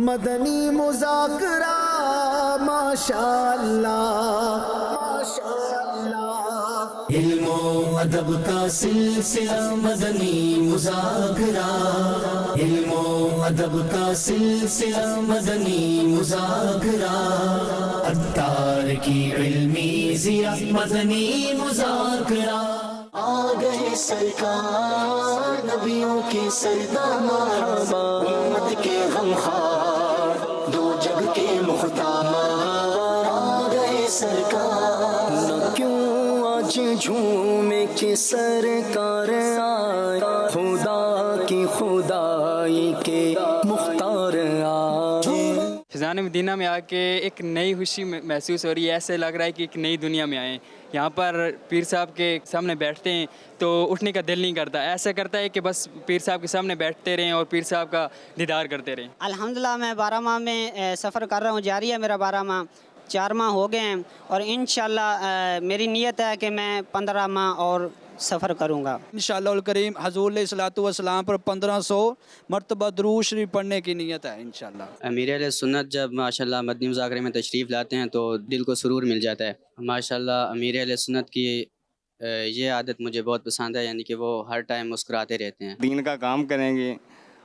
مدنی مذاکرہ ماشاء اللہ ماشاء اللہ، علم و ادب کا سلسلہ مدنی مذاکرہ، علم و ادب کا سلسلہ مدنی مذاکرہ، عطار کی علمی ضیاء مدنی مذاکرہ۔ آ گئے سرکار نبیوں کے سردار، مرحبا امت کے غمخوار، دو جگ کے مختار، آ گئے سرکار۔ نہ کیوں آج جھومے کہ سرکار آئے، خدا کی خدائی کے مختار آئے۔ فیضان مدینہ میں آ کے ایک نئی خوشی محسوس ہو رہی ہے، ایسے لگ رہا ہے کہ ایک نئی دنیا میں آئے ہیں۔ یہاں پر پیر صاحب کے سامنے بیٹھتے ہیں تو اٹھنے کا دل نہیں کرتا، ایسا کرتا ہے کہ بس پیر صاحب کے سامنے بیٹھتے رہیں اور پیر صاحب کا دیدار کرتے رہیں۔ الحمدللہ میں 12 ماہ میں سفر کر رہا ہوں، جاری ہے میرا 12 ماہ، 4 ماہ ہو گئے ہیں، اور انشاءاللہ میری نیت ہے کہ میں 15 ماہ اور سفر کروں گا انشاءاللہ الکریم۔ حضور علیہ الصلوۃ والسلام پر 1500 مرتبہ درود شریف پڑھنے کی نیت ہے انشاءاللہ۔ امیر اہل سنت جب ماشاءاللہ مدنی مذاکرے میں تشریف لاتے ہیں تو دل کو سرور مل جاتا ہے۔ ماشاءاللہ امیر اہل سنت کی یہ عادت مجھے بہت پسند ہے، یعنی کہ وہ ہر ٹائم مسکراتے رہتے ہیں۔ دین کا کام کریں گے،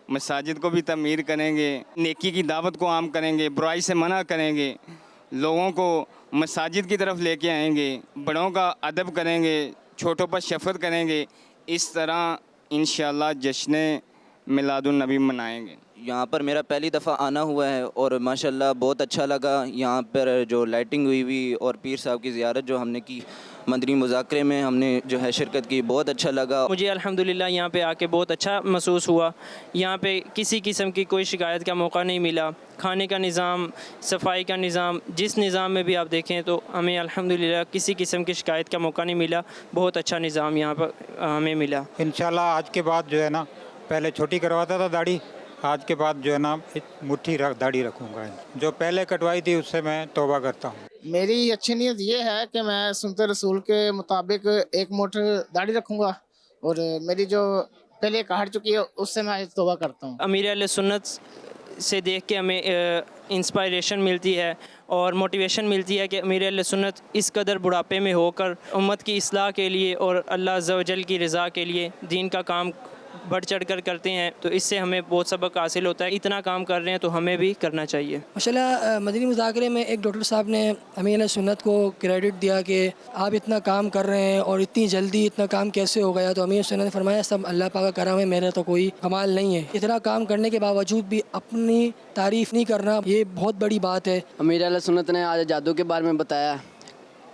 مساجد کو بھی تعمیر کریں گے، نیکی کی دعوت کو عام کریں گے، برائی سے منع کریں گے، لوگوں کو مساجد کی طرف لے کے آئیں گے، بڑوں کا ادب کریں گے، چھوٹوں پر شفقت کریں گے، اس طرح انشاءاللہ جشن میلاد النبی منائیں گے۔ یہاں پر میرا پہلی دفعہ آنا ہوا ہے اور ماشاءاللہ بہت اچھا لگا۔ یہاں پر جو لائٹنگ ہوئی اور پیر صاحب کی زیارت جو ہم نے کی، مدنی مذاکرے میں ہم نے جو ہے شرکت کی، بہت اچھا لگا۔ مجھے الحمدللہ یہاں پہ آ کے بہت اچھا محسوس ہوا۔ یہاں پہ کسی قسم کی کوئی شکایت کا موقع نہیں ملا۔ کھانے کا نظام، صفائی کا نظام، جس نظام میں بھی آپ دیکھیں تو ہمیں الحمدللہ کسی قسم کی شکایت کا موقع نہیں ملا۔ بہت اچھا نظام یہاں پر ہمیں ملا۔ انشاءاللہ آج کے بعد جو ہے نا، پہلے چھوٹی کرواتا تھا داڑھی، آج کے بعد جو ہے نا مٹھی داڑھی رکھوں گا۔ جو پہلے کٹوائی تھی اس سے میں توبہ کرتا ہوں۔ میری اچھی نیت یہ ہے کہ میں سنت رسول کے مطابق ایک مٹھ داڑھی رکھوں گا، اور میری جو پہلے کاٹ چکی ہے اس سے میں توبہ کرتا ہوں۔ امیر اہل سنت سے دیکھ کے ہمیں انسپائریشن ملتی ہے اور موٹیویشن ملتی ہے کہ امیر اہل سنت اس قدر بڑھاپے میں ہو کر امت کی اصلاح کے لیے اور اللہ عز و جل کی رضا کے لیے دین کا کام بڑھ چڑھ کر کرتے ہیں، تو اس سے ہمیں بہت سبق حاصل ہوتا ہے۔ اتنا کام کر رہے ہیں تو ہمیں بھی کرنا چاہیے۔ ماشاءاللہ مدنی مذاکرے میں ایک ڈاکٹر صاحب نے امیر اہل سنت کو کریڈٹ دیا کہ آپ اتنا کام کر رہے ہیں اور اتنی جلدی اتنا کام کیسے ہو گیا، تو امیر سنت نے فرمایا سب اللہ پاک کا کرم ہے، میرا تو کوئی کمال نہیں ہے۔ اتنا کام کرنے کے باوجود بھی اپنی تعریف نہیں کرنا، یہ بہت بڑی بات ہے۔ امیر اہل سنت نے آج جادو کے بارے میں بتایا۔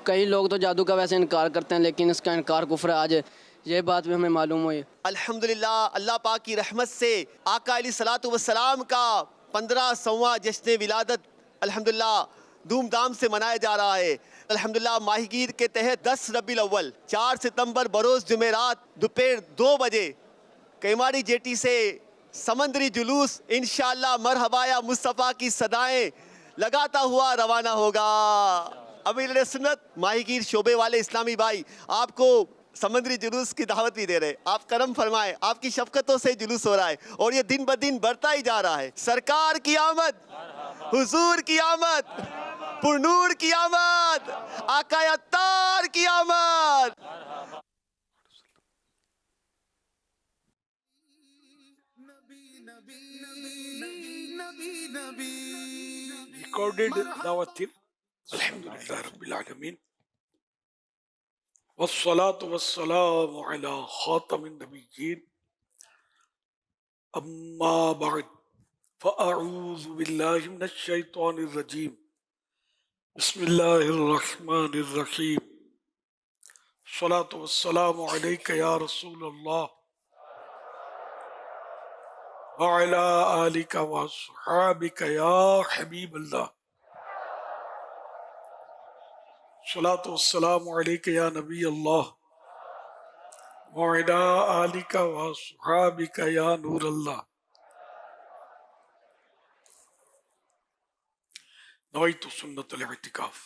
کئی لوگ تو جادو کا ویسے انکار کرتے ہیں، لیکن اس کا انکار کفر ہے، آج یہ بات بھی ہمیں معلوم ہوئی۔ الحمدللہ اللہ پاک کی رحمت سے آقا علیہ الصلوۃ والسلام کا 1500واں جشن ولادت الحمدللہ دھوم دھام سے منایا جا رہا ہے۔ الحمدللہ ماہی گیر کے تحت 10 ربیع الاول 4 ستمبر بروز جمعرات دوپہر 2 بجے کیماڑی جیٹی سے سمندری جلوس انشاءاللہ مرحبا یا مصطفیٰ کی صدائیں لگاتا ہوا روانہ ہوگا۔ امیر اہل سنت ماہی گیر شعبے والے اسلامی بھائی آپ کو سمندری جلوس کی دعوت بھی دے رہے، آپ کرم فرمائیں، آپ کی شفقتوں سے جلوس ہو رہا ہے اور یہ دن بدن بڑھتا ہی جا رہا ہے۔ سرکار کی آمد، حضور کی آمد، پرنور کی آمد، آقا عطار کی آمد۔ Recorded دعوت الحمدللہ رب العالمین والصلاة والسلام على خاتم النبیین اما بعد فاعوذ باللہ من الشیطان الرجیم بسم اللہ الرحمن الرحیم الصلاة والسلام علیک یا رسول اللہ وعلى آلک واصحابک یا حبیب اللہ الصلاة والسلام علیک یا نبی اللہ وعلی آلک واصحابک یا نور اللہ۔ نویت سنت الاعتکاف،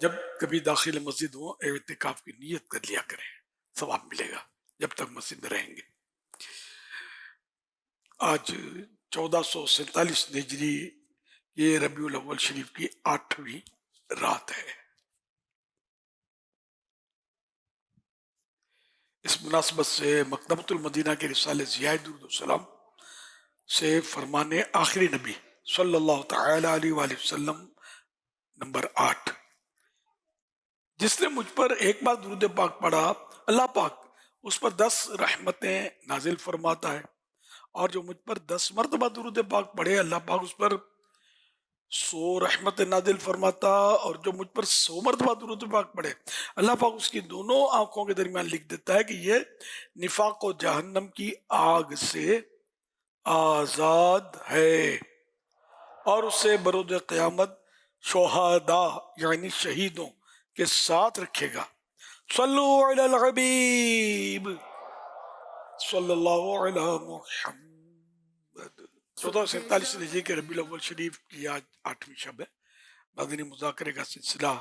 جب کبھی داخل مسجد ہو اعتکاف کی نیت کر لیا کریں، ثواب ملے گا جب تک مسجد میں رہیں گے۔ آج 1447 हिजरी ये रबीउल अव्वल शरीफ की 8वीं रात है। इस मुनासबत से मकतबतुल मदीना के रिसाले ज़ियाए दुरूद सलाम से फरमाने आखिरी नबी सल्लल्लाहु तआला अलैहि वसल्लम नंबर 8, जिसने मुझ पर एक बार दुरूद पाक पढ़ा अल्लाह पाक उस पर 10 रहमतें नाजिल फरमाता है, और जो मुझ पर 10 मरतबा दुरूद पाक पढ़े अल्लाह पाक उस पर 100 रहमतें नाजिल फरमाता, और जो मुझ पर 100 मरतबा दुरूद पाक पढ़े अल्लाह पाक उसकी दोनों आंखों के दरमियान लिख देता है कि ये निफाक और जहन्नम की आग से आजाद है, और उसे बरोज क़यामत शुहदा यानी शहीदों के साथ रखेगा। सल्लु अलल हबीब सल्लल्लाहु अलैहि मुहम्मद। 1447 हिजरी के रबीउल अव्वल शरीफ की आज 8वीं शब है। मदनी मुज़ाकरे का सिलसिला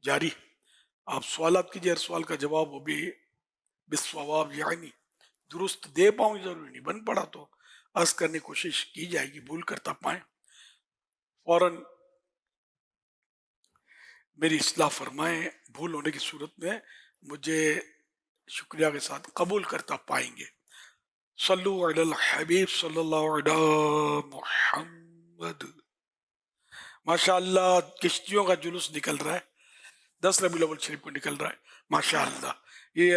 जारी। आप सवालात कीजिए, हर सवाल का जवाब वो भी बिस्सवाब यानी दुरुस्त दे पाऊँ, जरूरी नहीं बन पड़ा तो अर्ज करने की कोशिश की जाएगी, भूल करता पाए फौरन मेरी इस्लाह फरमाएं। भूल होने की सूरत में मुझे शुक्रिया के साथ कबूल करता पाएंगे। सल्लु अलल हबीब सल्लल्लाहु अलैहि मुहम्मद। माशाअल्लाह किश्तियों का जुलूस निकल रहा है, 10 रबीउल अव्वल शरीफ को निकल रहा है माशाअल्लाह, ये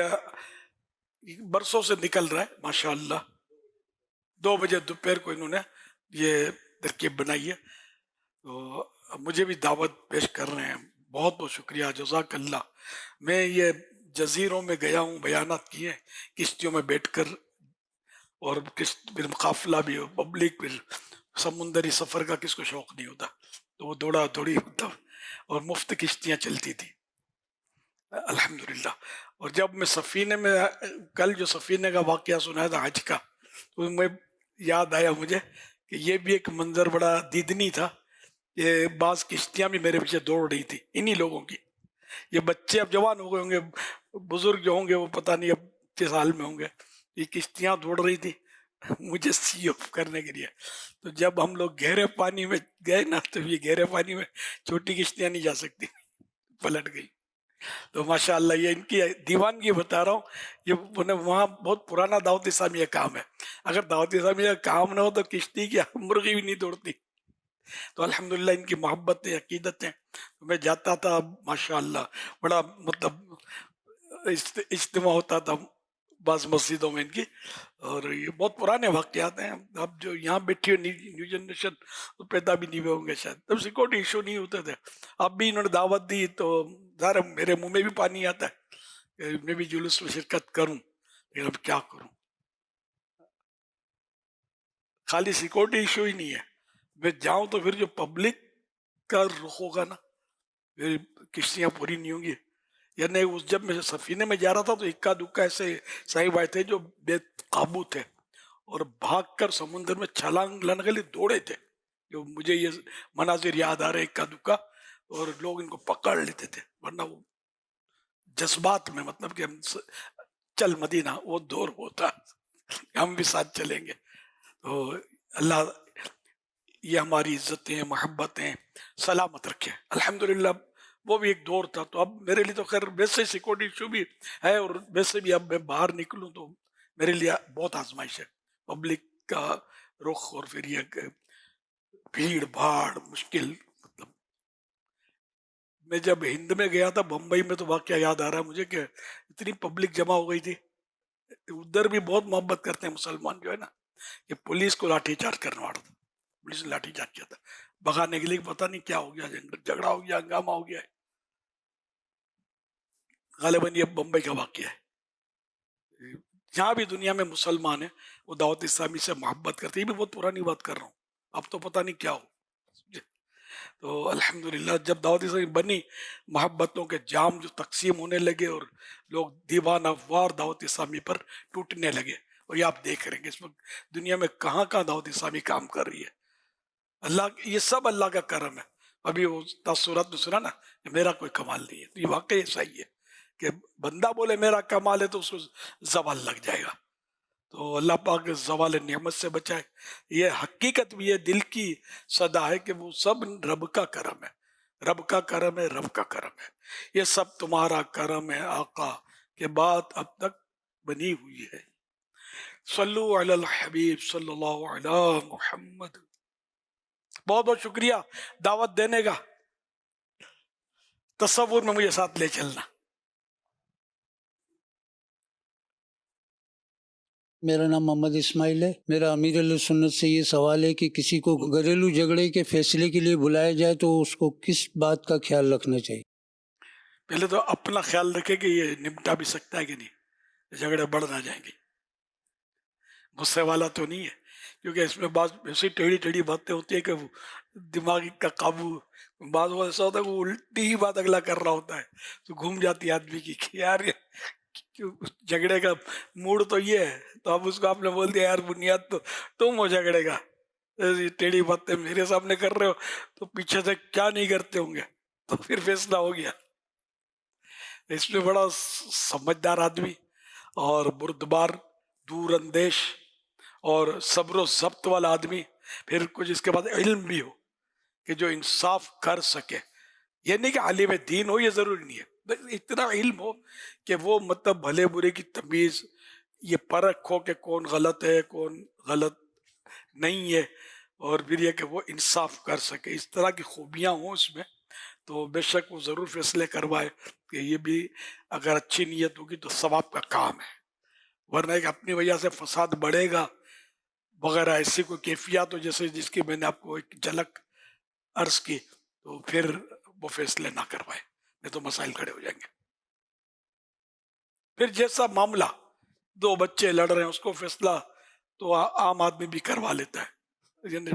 बरसों से निकल रहा है माशाअल्लाह। 2 बजे दोपहर को इन्होंने ये तरकीब बनाई है, तो मुझे भी दावत पेश कर रहे हैं, बहुत बहुत शुक्रिया, जज़ाकल्लाह। मैं ये जजीरों में गया हूँ, बयानात किए किश्तियों में बैठकर, और फिर काफिला भी हो, पब्लिक, फिर समुंदरी सफ़र का किसको शौक़ नहीं होता, तो वो दौड़ा दौड़ी मतलब, और मुफ्त किश्तियाँ चलती थी अल्हम्दुलिल्लाह। और जब मैं सफ़ीने में कल जो सफ़ीने का वाक़या सुनाया था हज का, तो मैं याद आया मुझे कि ये भी एक मंजर बड़ा दीदनी था। ये बाज़ किश्तियाँ भी मेरे पीछे दौड़ रही थी इन्हीं लोगों की। ये बच्चे अब जवान हो गए होंगे, बुजुर्ग जो होंगे वो पता नहीं अब किस साल में होंगे, ये किश्तियाँ दौड़ रही थी मुझे सी ऑफ करने के लिए। तो जब हम लोग गहरे पानी में गए ना, तो ये गहरे पानी में छोटी किश्तियाँ नहीं जा सकती, पलट गई। तो माशाअल्लाह ये इनकी दीवानगी बता रहा हूँ। ये वहाँ बहुत पुराना दावत इस्लामिया काम है, अगर दावत इस्लामिया काम ना हो तो किश्ती की मुर्गी भी नहीं दौड़ती। तो अल्हम्दुलिल्लाह इनकी मोहब्बतें अकीदतें, तो मैं जाता था माशाअल्लाह, बड़ा मतलब इज्तिमा होता था बाज़ मस्जिदों में इनकी। और ये बहुत पुराने वाक़यात हैं। अब जो यहाँ बैठी हुई न्यू जनरेशन तो पैदा भी नहीं हुए होंगे शायद, तब सिक्योरिटी इशू नहीं होते थे। अब भी इन्होंने दावत दी तो ज़ाहिर मेरे मुंह में भी पानी आता है कि मैं भी जुलूस में शिरकत करूँ, लेकिन अब क्या करूँ, खाली सिक्योरिटी इशू ही नहीं है, मैं जाऊँ तो फिर जो पब्लिक का रुख होगा ना, फिर किश्तियाँ पूरी नहीं होंगी। यानी उस जब मैं सफ़ीने में जा रहा था तो इक्का दुक्का ऐसे साहिब आए थे जो बेकाबू थे और भागकर समुद्र में छलांग लगाने के लिए दौड़े थे, जो मुझे ये मनाजिर याद आ रहे इक्का दुक्का, और लोग इनको पकड़ लेते थे, वरना वो जज्बात में मतलब कि हम चल मदीना वो दौर होता, हम भी साथ चलेंगे। तो अल्लाह ये हमारी इज्जतें मोहब्बतें सलामत रखे अल्हम्दुलिल्लाह। वो भी एक दौर था। तो अब मेरे लिए तो खैर वैसे सिक्योरिटी इशू भी है, और वैसे भी अब मैं बाहर निकलूं तो मेरे लिए बहुत आजमाइश है, पब्लिक का रुख और फिर ये भीड़ भाड़ मुश्किल। मतलब मैं जब हिंद में गया था बम्बई में, तो वाकया याद आ रहा है मुझे कि इतनी पब्लिक जमा हो गई थी। उधर भी बहुत मोहब्बत करते हैं मुसलमान जो है ना, कि पुलिस को लाठीचार्ज करने वाला था, पुलिस ने लाठीचार्ज किया था भगाने के लिए, पता नहीं क्या हो गया, झगड़ा हो गया, हंगामा हो गया है। गालिबन ये बम्बई का वाकया है। जहाँ भी दुनिया में मुसलमान है वो दावत इस्लामी से मोहब्बत करते हैं। ये भी बहुत पुरानी बात कर रहा हूँ, अब तो पता नहीं क्या हो। तो अल्हम्दुलिल्लाह जब दावत इस्लामी बनी, मोहब्बतों के जाम जो तकसीम होने लगे और लोग दीवाना वार दावत इस्लामी पर टूटने लगे। और ये आप देख रहे हैं इस वक्त दुनिया में कहाँ कहाँ दावत इस्लामी काम कर रही है। अल्लाह, ये सब अल्लाह का करम है। अभी वो तासुरात में सुना ना, मेरा कोई कमाल नहीं है, तो ये वाकई ऐसा ही है कि बंदा बोले मेरा कमाल है तो उसको जवाल लग जाएगा। تو اللہ پاک زوال نعمت سے بچائے. یہ حقیقت بھی یہ دل کی صدا ہے کہ وہ سب رب کا کرم ہے، رب کا کرم ہے، رب کا کرم ہے. یہ سب تمہارا کرم ہے آقا کہ بات اب تک بنی ہوئی ہے. صلو علی الحبیب صلی اللہ علی محمد. بہت بہت شکریہ دعوت دینے کا. تصور میں مجھے ساتھ لے چلنا. میرا نام محمد اسماعیل ہے. میرا امیر علیہ سنت سے یہ سوال ہے کہ کسی کو گھریلو جھگڑے کے فیصلے کے لیے بلایا جائے تو اس کو کس بات کا خیال رکھنا چاہیے؟ پہلے تو اپنا خیال رکھے کہ یہ نمٹا بھی سکتا ہے کہ نہیں، جھگڑے بڑھ نہ جائیں گے. غصے والا تو نہیں ہے، کیونکہ اس میں بعض ایسی ٹیڑھی ٹیڑھی باتیں ہوتی ہیں کہ وہ دماغی کا قابو، بعض وہ ایسا ہوتا ہے کہ وہ الٹی ہی بات اگلا کر رہا ہوتا ہے تو گھوم جاتی ہے آدمی کی کہ یار جھگڑے کا موڈ تو یہ ہے، تو اب اس کو آپ نے بول دیا یار بنیاد تو تم ہو جھگڑے کا، ٹیڑھی باتیں میرے سامنے کر رہے ہو تو پیچھے سے کیا نہیں کرتے ہوں گے. تو پھر فیصلہ ہو گیا. اس میں بڑا سمجھدار آدمی اور بردبار، دور اندیش اور صبر و ضبط والا آدمی، پھر کچھ اس کے بعد علم بھی ہو کہ جو انصاف کر سکے. یہ نہیں کہ عالم دین ہو، یہ ضروری نہیں ہے، اتنا علم ہو کہ وہ مطلب بھلے برے کی تمیز، یہ پرکھ ہو کہ کون غلط ہے کون غلط نہیں ہے، اور پھر یہ کہ وہ انصاف کر سکے. اس طرح کی خوبیاں ہوں اس میں تو بے شک وہ ضرور فیصلے کروائے. کہ یہ بھی اگر اچھی نیت ہوگی تو ثواب کا کام ہے، ورنہ کہ اپنی وجہ سے فساد بڑھے گا وغیرہ ایسی کوئی کیفیات ہو جیسے جس کی میں نے آپ کو ایک جھلک عرض کی، تو پھر وہ فیصلے نہ کروائے، نہیں تو مسائل کھڑے ہو جائیں گے. پھر جیسا معاملہ، دو بچے لڑ رہے ہیں، اس کو فیصلہ تو عام آدمی بھی کروا لیتا ہے، یعنی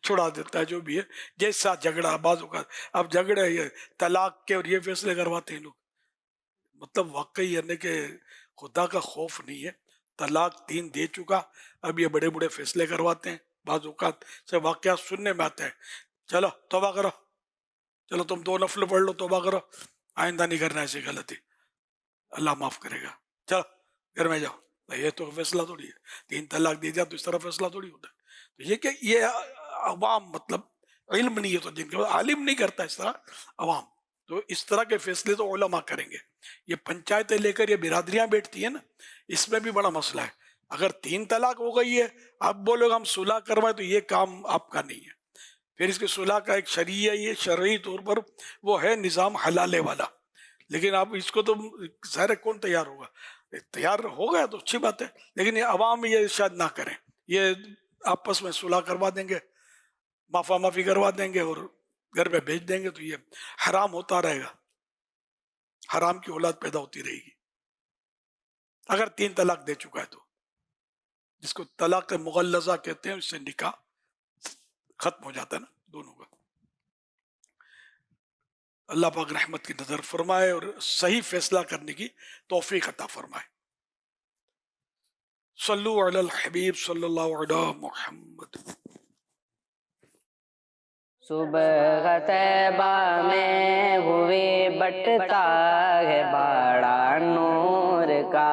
چھڑا دیتا ہے جو بھی ہے. جیسا جھگڑا بعض اوقات اب جھگڑے یہ طلاق کے اور یہ فیصلے کرواتے ہیں لوگ، مطلب واقعی یعنی کہ خدا کا خوف نہیں ہے. طلاق 3 دے چکا، اب یہ بڑے بڑے فیصلے کرواتے ہیں. بعض اوقات سے واقعات سننے میں آتے ہیں، چلو توبہ کرو، چلو تم 2 نفل پڑھ لو، توبہ کرو، آئندہ نہیں کرنا ایسی غلطی، اللہ معاف کرے گا، چلو گھر میں جاؤ. یہ تو فیصلہ تھوڑی ہے. 3 طلاق دے دیا تو اس طرح فیصلہ تھوڑی ہوتا ہے. تو یہ کہ یہ عوام مطلب علم نہیں ہے تو جن کے عالم نہیں کرتا اس طرح عوام، تو اس طرح کے فیصلے تو علماء کریں گے. یہ پنچایتیں لے کر یہ برادریاں بیٹھتی ہیں نا، اس میں بھی بڑا مسئلہ ہے. اگر 3 طلاق ہو گئی ہے، اب بولو گے ہم صلح کروائیں، تو یہ کام آپ کا نہیں ہے. پھر اس کے صلح کا ایک شرعی طور پر وہ ہے نظام حلالے والا، لیکن اب اس کو تو ظاہر کون تیار ہوگا؟ تیار ہو گیا تو اچھی بات ہے، لیکن یہ عوام یہ ارشاد نہ کریں. یہ آپس میں صلح کروا دیں گے، معافی معافی کروا دیں گے اور گھر میں بھیج دیں گے، تو یہ حرام ہوتا رہے گا، حرام کی اولاد پیدا ہوتی رہے گی. اگر 3 طلاق دے چکا ہے تو، جس کو طلاق مغلظہ کہتے ہیں، اس سے نکاح ختم ہو جاتا ہے نا دونوں کا. اللہ پاک رحمت کی نظر فرمائے اور صحیح فیصلہ کرنے کی توفیق عطا فرمائے. صلو علی الحبیب صلی اللہ علی محمد. صبح طیبہ میں ہوئے بٹتا ہے بڑا نور کا،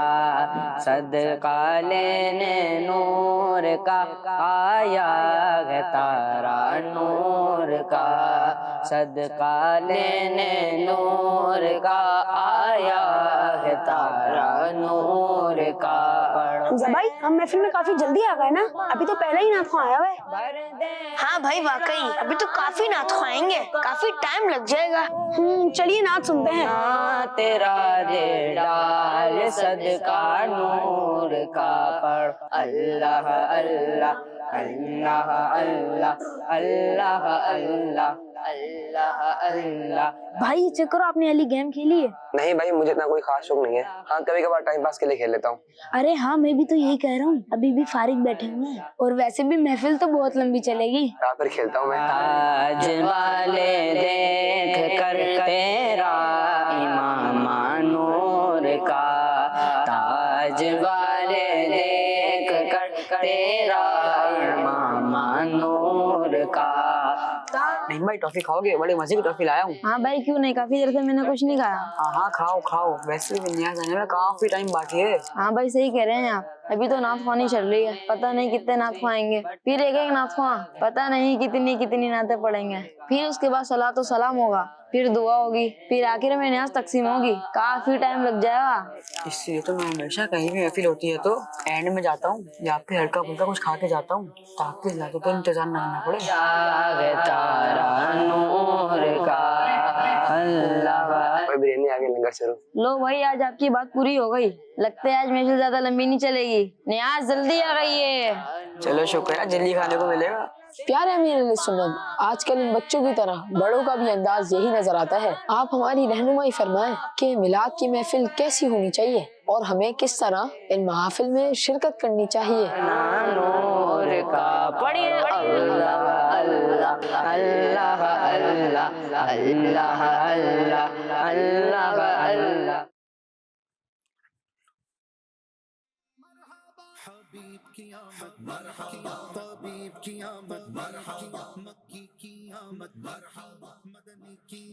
صدقہ لینے نور کا آیا ہے تارا نور کا، صدقہ لینے نور کا آیا ہے تارا نور کا. بھائی ہم محفل میں کافی جلدی آ گئے نا، ابھی تو پہلے ہی نعت خواں آیا ہوا ہے. ہاں بھائی واقعی ابھی تو کافی نعت خواں آئیں گے، کافی ٹائم لگ جائے گا. چلیے نعت سنتے ہیں. تیرا دے ڈال صدقہ نور کا پڑھ، اللہ اللہ اللہ اللہ اللہ اللہ اللہ اللہ. بھائی چیک کرو، آپ نے علی گیم کھیلی ہے؟ نہیں بھائی مجھے اتنا کوئی خاص شوق نہیں ہے، ہاں کبھی کبھار ٹائم پاس کے لیے کھیل لیتا ہوں. ارے ہاں میں بھی تو یہی کہہ رہا ہوں، ابھی بھی فارغ بیٹھے ہوئے ہیں اور ویسے بھی محفل تو بہت لمبی چلے گی. پھر کھیلتا ہوں میں. تاج والے دیکھ کر تیرا امام نور کا، تاج والے دیکھ کر تیرا امام نور کا. نہیں بھائی ٹافی کھاؤ گے؟ بڑے مزے کی ٹافی لایا ہوں. ہاں بھائی کیوں نہیں، کافی دیر سے میں نے کچھ نہیں کھایا. ہاں کھاؤ کھاؤ، ویسے بھی نیاز آنے میں کافی ٹائم باقی ہے. ہاں بھائی صحیح کہہ رہے ہیں آپ. अभी तो नात ख्वानी चल रही है, पता नहीं कितने नात ख्वाएंगे, फिर एक एक नात ख्वां पता नहीं कितनी कितनी नातें पढ़ेंगे, फिर उसके बाद सलात व सलाम होगा, फिर दुआ होगी, फिर आखिर में न्याज तकसीम होगी, काफी टाइम लग जाएगा। इसलिए तो मैं हमेशा कहीं भी महफिल होती है तो एंड में जाता हूँ या फिर हल्का फुल्का कुछ खा के जाता हूँ ताकि ज्यादा तो इंतजार न करना पड़े। बिरयानी आगे लंगर शुरू। लो भाई, आज आपकी बात पूरी हो गई, लगता है आज महफिल ज्यादा लंबी नहीं चलेगी, न्याज जल्दी आ गई है। चलो शुक्र है, जल्दी खाने को मिलेगा। प्यारे अमीर सुन्नत, आजकल इन बच्चों की तरह बड़ों का भी अंदाज यही नजर आता है। आप हमारी रहनुमाई फरमाएं कि मिलाद की महफिल कैसी होनी चाहिए और हमें किस तरह इन महफिल में शिरकत करनी चाहिए।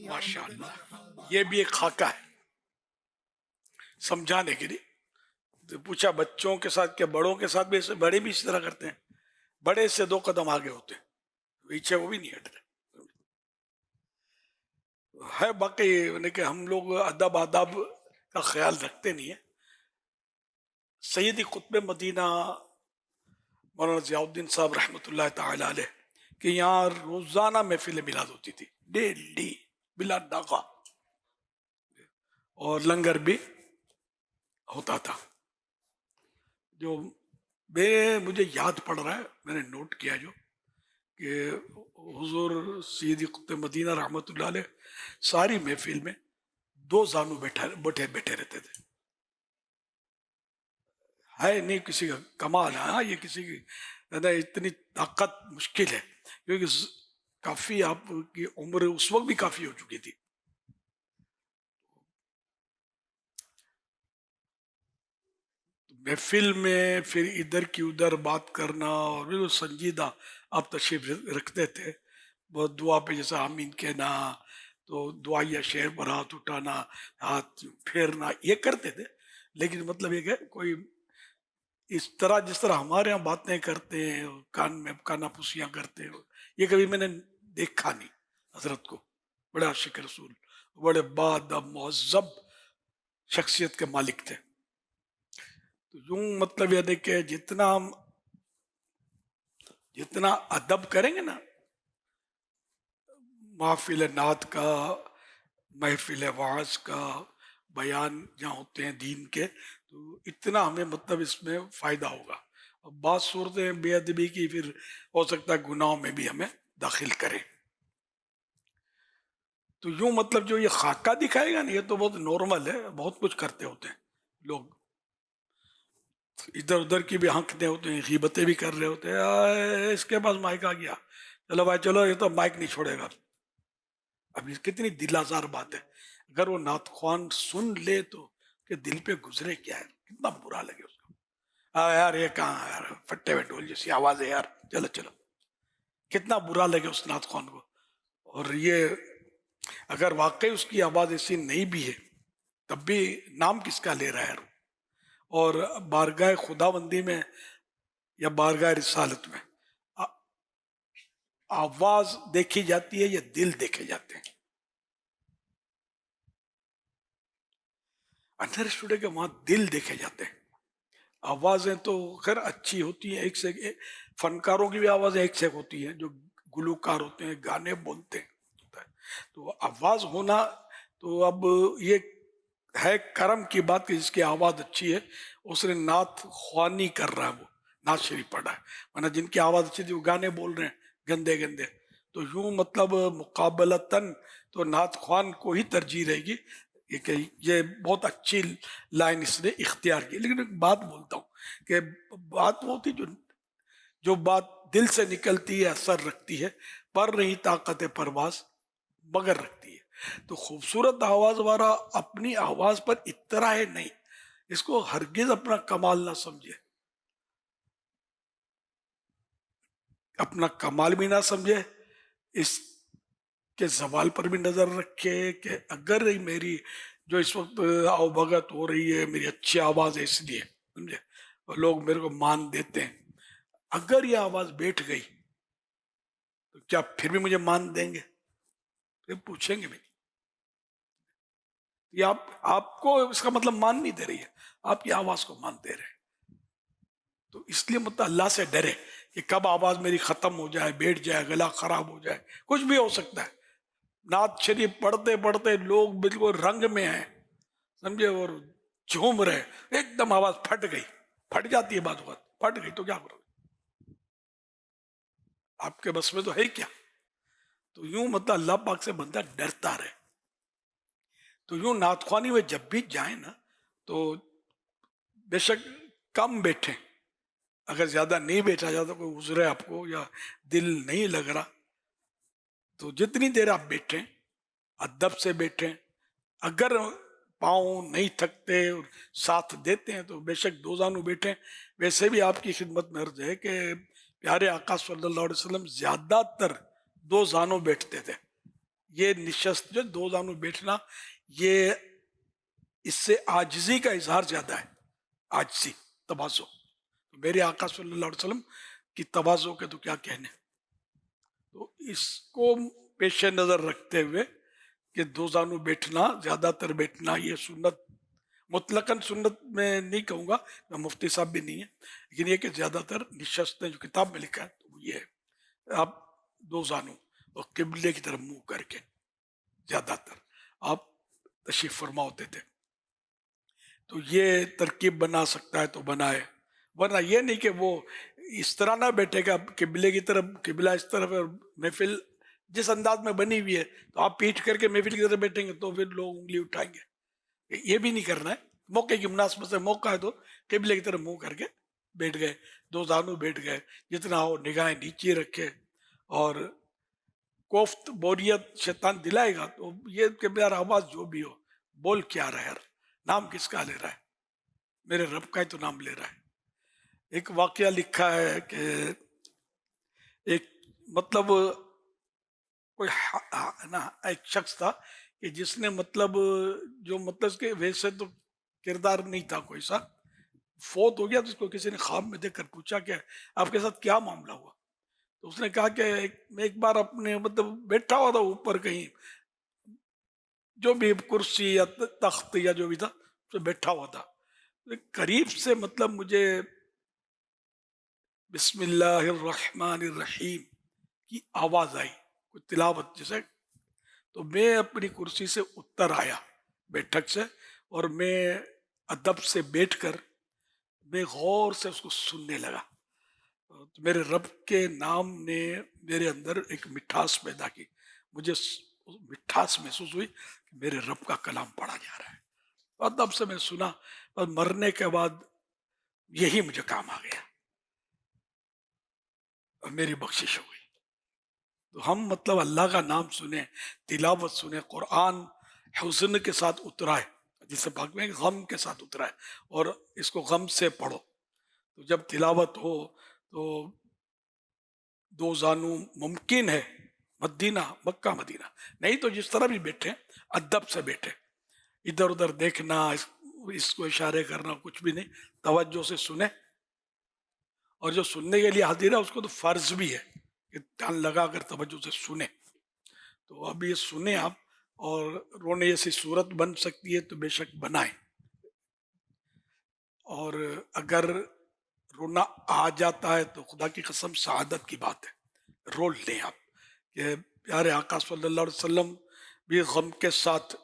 माशाअल्लाह, ये भी एक खाका है समझाने के लिए। तो पूछा बच्चों के साथ क्या बड़ों के साथ भी ऐसे, बड़े भी इस तरह करते हैं, बड़े से 2 कदम आगे होते हैं, पीछे वो भी नहीं हट रहे है। बाकी यानी कि हम लोग अदब आदाब का ख्याल रखते नहीं है। सैयदी कुतुब मदीना मौलाना ज़ियाउद्दीन साहब रहमतुल्लाह ताला अलैह कि यहाँ रोजाना महफिल मिलाद होती थी, डेली बिला नागा, और लंगर भी होता था। जो मुझे याद पड़ रहा है, मैंने नोट किया जो कि हुजूर सैयदी कुतुब मदीना रहमतुल्लाह अलैह सारी महफिल में 2 जानू बैठे रहते थे। है नहीं किसी का कमाल है, हाँ ये किसी की इतनी ताकत मुश्किल है, क्योंकि काफी आपकी उम्र उस वक्त भी काफी हो चुकी थी। महफिल में फिर इधर की उधर बात करना, और बिल्कुल संजीदा आप तशरीफ रखते थे। बहुत दुआ पे जैसे आमीन कहना, तो दुआया शेर पर हाथ उठाना, हाथ फेरना, ये करते थे। लेकिन मतलब ये है कोई इस तरह जिस तरह हमारे यहाँ बातें करते हैं, कान में कानाफूसियाँ करते हैं, ये कभी मैंने देखा नहीं। हजरत को बड़े आशिक रसूल, बड़े बाअदब मुहज़्ज़ब शख्सियत के मालिक थे। तो यूं मतलब यह देखे जितना अदब करेंगे ना महफिल नात का, महफिल वाज का, बयान जहाँ होते हैं दीन के, तो इतना हमें मतलब इसमें फायदा होगा। अब बात सूरतें बेअदबी की फिर हो सकता है गुनाहों में भी हमें दाखिल करें। तो यूं मतलब जो ये खाका दिखाएगा ना, ये तो बहुत नॉर्मल है, बहुत कुछ करते होते हैं लोग, इधर उधर की भी हंकते होते हैं, गीबतें भी कर रहे होते हैं। इसके पास माइक आ गया, चलो भाई चलो, ये तो माइक नहीं छोड़ेगा। अब ये कितनी दिल आज़ार बात है। अगर वो नात ख्वान सुन ले तो कि दिल पे गुजरे क्या है, कितना बुरा लगे उसको। यार ये कहाँ यार फट्टे में ढोल जैसी आवाज है यार, चलो चलो, कितना बुरा लगे उस नात ख्वान को। और ये अगर वाकई उसकी आवाज ऐसी नहीं भी है तब भी नाम किसका ले रहा है यार। और बारगाह खुदाबंदी में या बारगाह रिसालत में आवाज देखी जाती है या दिल देखे जाते हैं। अंदर स्टूडियो के वहां दिल देखे जाते हैं। आवाजें तो खैर अच्छी होती हैं, एक से एक फनकारों की भी आवाजें एक से एक होती हैं, जो गुलूकार होते हैं, गाने बोलते हैं। तो आवाज होना तो अब ये है करम की बात कि जिसकी आवाज अच्छी है उसने नात ख्वानी कर रहा है, वो नात शरीफ पढ़ा है। वरना जिनकी आवाज अच्छी थी वो गाने बोल रहे हैं गंदे गंदे। तो यूं मतलब मुकाबलतन तो नात ख्वान को ही तरजीह रहेगी। ये बहुत अच्छी लाइन इसने इख्तियार की। लेकिन एक बात बोलता हूँ कि बात वो होती जो बात दिल से निकलती है, असर रखती है, पर नहीं ताकत परवाज मगर रखती है। तो खूबसूरत आवाज वाला अपनी आवाज पर इतना है नहीं, इसको हरगिज अपना कमाल ना समझे, अपना कमाल भी ना समझे, इसके जवाल पर भी नजर रखे कि अगर मेरी जो इस वक्त आवभगत हो रही है, मेरी अच्छी आवाज है इसलिए, समझे, और लोग मेरे को मान देते हैं, अगर ये आवाज बैठ गई तो क्या फिर भी मुझे मान देंगे? फिर पूछेंगे भी। ये आपको इसका मतलब मान नहीं दे रही है, आपकी आवाज को मान दे रहे हैं। तो इसलिए मतलब अल्लाह से डरे कि कब आवाज मेरी खत्म हो जाए, बैठ जाए, गला खराब हो जाए, कुछ भी हो सकता है। नात शरीफ पढ़ते पढ़ते लोग बिल्कुल रंग में हैं, समझे, और झूम रहे, एकदम आवाज फट गई, फट जाती है बात, फट गई तो क्या करोगे? आपके बस में तो है क्या? तो यूं मतलब अल्लाह पाक से बंदा डरता रहे। तो यूं नातख्वानी में जब भी जाए ना, तो बेशक कम बैठे, अगर ज्यादा नहीं बैठा जाता, कोई उजरे आपको या दिल नहीं लग रहा, तो जितनी देर आप बैठे अदब से बैठे। अगर पाँव नहीं थकते और साथ देते हैं तो बेशक दो जानू बैठे। वैसे भी आपकी खिदमत में अर्ज है कि प्यारे आका सल्लल्लाहु अलैहि वसल्लम ज्यादातर दो जानू बैठते थे। ये निशस्त जो दो जानू बैठना, ये इससे आजिजी का इजहार ज्यादा है, आजिजी, तवाज़ो। तो मेरे आका सल्लल्लाहु अलैहि वसल्लम की तवाज़ो के तो क्या कहने। तो इसको पेश नजर रखते हुए कि दो जानू बैठना, ज्यादातर बैठना, ये सुन्नत, मुतलकन सुन्नत में नहीं कहूँगा, मैं मुफ्ती साहब भी नहीं है, लेकिन ये कि ज्यादातर निशस्त ने जो किताब में लिखा है तो ये है आप दो जानू और किबले की तरफ मुंह करके ज्यादातर आप तशरीफ फरमा होते थे। तो ये तरकीब बना सकता है तो बनाए, वरना ये नहीं कि वो इस तरह ना बैठेगा किबले की तरफ, किबला इस तरफ है और महफिल जिस अंदाज में बनी हुई है, तो आप पीठ करके महफिल की तरफ बैठेंगे तो फिर लोग उंगली उठाएंगे। ये भी नहीं करना है। मौके की मुनासबत से मौका है तो किबले की तरफ मुंह करके बैठ गए, दो जानू बैठ गए, जितना हो निगाहें नीचे रखे। और कोफ्त बोरियत शैतान दिलाएगा तो ये कि यार आवाज जो भी हो, बोल क्या रहा है यार, नाम किसका ले रहा है, मेरे रब का ही तो नाम ले रहा है। एक वाकया लिखा है कि एक मतलब कोई ना एक शख्स था कि जिसने मतलब जो मतलब के वैसे तो किरदार नहीं था कोई सा, फोत हो गया। तो उसको किसी ने ख्वाब में देखकर पूछा कि आपके साथ क्या मामला हुआ। तो उसने कहा कि मैं एक बार अपने मतलब बैठा हुआ था ऊपर कहीं, जो भी कुर्सी या तख्त या जो भी था तो बैठा हुआ था, तो करीब से मतलब मुझे बिस्मिल्लाहिर्रहमानिर्रहीम की आवाज आई, कुछ तिलावत जैसे। तो मैं अपनी कुर्सी से उतर आया बैठक से, और मैं अदब से बैठकर मैं गौर से उसको सुनने लगा। तो मेरे रब के नाम ने मेरे अंदर एक मिठास पैदा की, मुझे मिठास महसूस हुई कि मेरे रब का कलाम पढ़ा जा रहा है। अदब से मैं सुना, और मरने के बाद यही मुझे काम आ गया और मेरी बख्शिश हो गई। तो हम मतलब अल्लाह का नाम सुने, तिलावत सुने, कुरान हुस्न के साथ उतरा है, जिसे पाक में गम के साथ उतरा है, और इसको गम से पढ़ो। तो जब तिलावत हो तो दो जानू मुमकिन है, मदीना मक्का मदीना नहीं तो जिस तरह भी बैठे अदब से बैठे, इधर उधर देखना, इसको इशारे करना कुछ भी नहीं, तवज्जो से सुने। और जो सुनने के लिए हाजिर है उसको तो फर्ज भी है कि ध्यान लगा कर तवज्जो से सुने। तो अब ये सुने आप, और रोने जैसी सूरत बन सकती है तो बेशक बनाए, और अगर रोना आ जाता है तो खुदा की कसम सआदत की बात है, रो लें आप। कि प्यारे आका सल्लल्लाहु अलैहि वसल्लम भी गम के साथ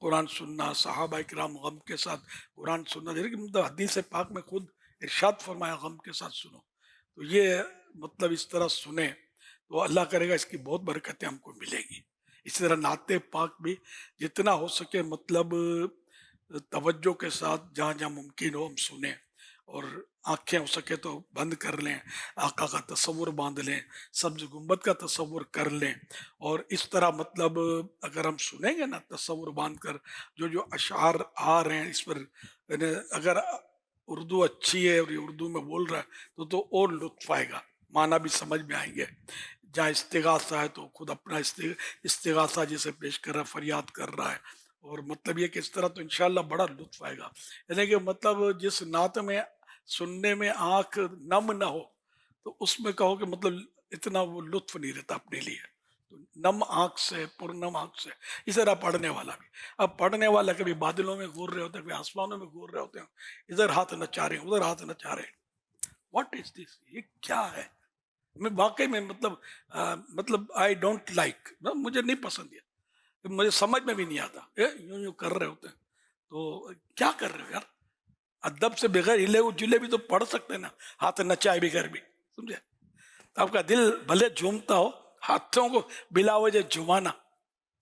कुरान सुनना, सहाबा किराम गम के साथ कुरान सुनना, मतलब हदीस पाक में खुद इरशाद फरमाया गम के साथ सुनो। तो ये मतलब इस तरह सुने तो अल्लाह करेगा इसकी बहुत बरकतें हमको मिलेंगी। इसी तरह नाते पाक भी जितना हो सके मतलब तवज्जो के साथ जहाँ जहाँ मुमकिन हो हम सुने, और आंखें हो सके तो बंद कर लें, आका का तस्वुर बांध लें, सब्ज गुंबद का तस्वुर कर लें। और इस तरह मतलब अगर हम सुनेंगे ना तस्वुर बांध कर, जो जो अशार आ रहे हैं इस पर, अगर उर्दू अच्छी है और ये उर्दू में बोल रहा है तो और लुत्फ आएगा, माना भी समझ में आएंगे। जहाँ इस्तिगासा है तो खुद अपना इस्तिगासा जैसे पेश कर रहा है, फरियाद कर रहा है, और मतलब ये कि इस तरह तो इंशाल्लाह बड़ा लुत्फ आएगा। यानी कि मतलब जिस नात में सुनने में आंख नम ना हो तो उसमें कहो कि मतलब इतना वो लुत्फ नहीं रहता अपने लिए। तो नम आंख से, पुरनम आंख से, इस तरह पढ़ने वाला भी। अब पढ़ने वाला कभी बादलों में घूर रहे होते हैं, कभी आसमानों में घूर रहे होते हैं, इधर हाथ नचा रहे हैं, उधर हाथ नचा रहे हैं। व्हाट इज दिस, ये क्या है? मैं वाकई में मतलब आई डोंट लाइक, मुझे नहीं पसंद है, मुझे समझ में भी नहीं आता। यूं यूं कर रहे होते हैं तो क्या कर रहे हो यार? अदब से बगैर हिले जुले भी तो पढ़ सकते हैं ना, हाथ नचाए बगैर भी, समझे? आपका दिल भले झूमता हो, हाथों को बिला वजह झुमाना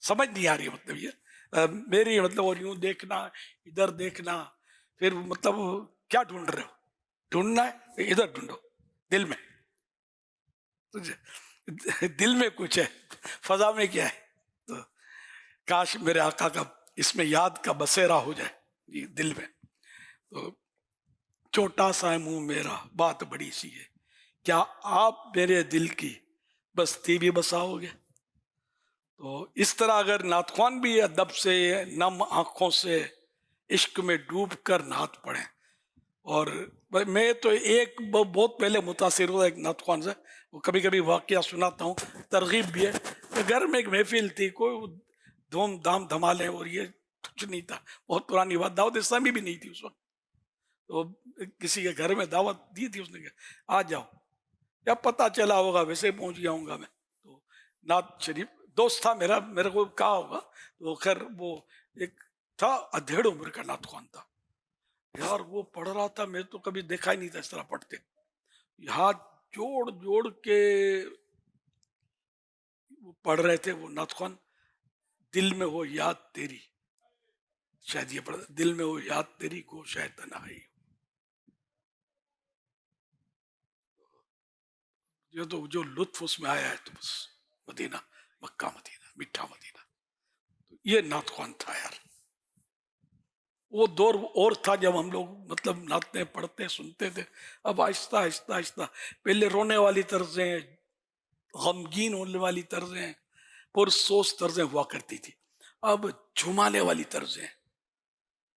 समझ नहीं आ रही। मतलब ये मेरी मतलब, और यूं देखना, इधर देखना, फिर मतलब क्या ढूंढ रहे हो? ढूंढना है इधर ढूंढो, दिल में, दिल में कुछ है, फजा में क्या है? तो काश मेरे आका का इसमें याद का बसेरा हो जाए ये दिल में। तो छोटा सा है मुंह मेरा, बात बड़ी सी है, क्या आप मेरे दिल की बस्ती भी बसाओगे? तो इस तरह अगर नातख्वान भी अदब से, नम आँखों से इश्क में डूब कर नात पढ़ें। और मैं तो एक बहुत पहले मुतासिर हुआ एक नातख्वान से, वो कभी कभी वाक़या सुनाता हूँ, तरगीब भी है। तो घर में एक महफिल थी, कोई धूम धाम धमाले, और ये कुछ नहीं था, बहुत पुरानी बात, दावत इस्लामी भी नहीं थी उस वक्त। तो किसी के घर में दावत दी थी, उसने कहा आ जाओ, या पता चला होगा वैसे पहुंच गया हूँगा मैं। तो नात शरीफ दोस्त था मेरा, मेरे को कहा होगा, तो खैर वो एक था, अधेड़ उम्र का नातख्वान था यार, वो पढ़ रहा था, मैं तो कभी देखा ही नहीं था इस तरह पढ़ते। हाथ जोड़ जोड़ के वो पढ़ रहे थे वो नातख्वान। दिल में हो याद तेरी, शायद ये पढ़, दिल में हो याद तेरी को शायद तन्हाई। ये तो जो लुत्फ उसमें आया है, तो बस मदीना, मक्का मदीना, मीठा मदीना। तो ये नातख्वान था यार। वो दौर और था जब हम लोग मतलब नाते पढ़ते सुनते थे। अब आहिस्ता आहिस्ता आहिस्ता, पहले रोने वाली तर्जें, गमगीन होने वाली तर्जें, पुरसोस तर्जें हुआ करती थी। अब झुमाने वाली तर्जें,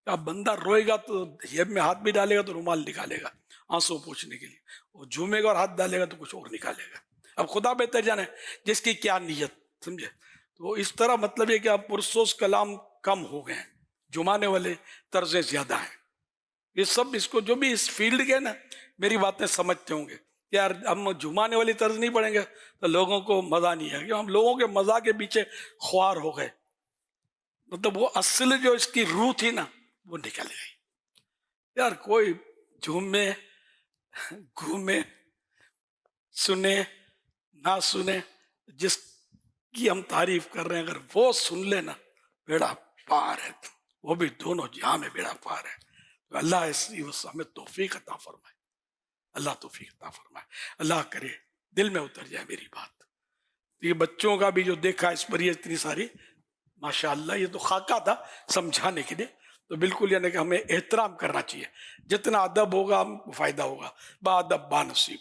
अब बंदा रोएगा तो जेब में हाथ भी डालेगा तो रुमाल निकालेगा आंसू पोंछने के लिए, और झूमेगा और हाथ डालेगा तो कुछ और निकालेगा। अब खुदा बेहतर जाने जिसकी क्या नीयत, समझे? तो इस तरह मतलब ये कि अब पुरसोस कलाम कम हो गए हैं, जुमाने वाले तर्जें ज्यादा हैं। ये सब, इसको जो भी इस फील्ड के ना मेरी बातें समझते होंगे, यार हम जुमाने वाली तर्ज नहीं पढ़ेंगे तो लोगों को मजा नहीं आएगा। हम लोगों के मजा के पीछे ख्वार हो गए, मतलब वो असल जो इसकी रूह थी ना वो निकल गई। यार कोई झूमे, घूमे, सुने ना सुने, जिसकी हम तारीफ कर रहे हैं, अगर वो सुन लेना बेड़ा पार है, वो भी दोनों जहां में बेड़ा पार है। तो अल्लाह इसी हमें तौफीक अता फरमाए, अल्लाह तौफीक अता फरमाए। अल्लाह करे दिल में उतर जाए मेरी बात। तो ये बच्चों का भी जो देखा इस पर ये इतनी सारी माशाअल्लाह, ये तो खाका था समझाने के लिए। तो बिल्कुल यानी कि हमें एहतराम करना चाहिए, जितना अदब होगा हमको फायदा होगा। बादब बानसीब,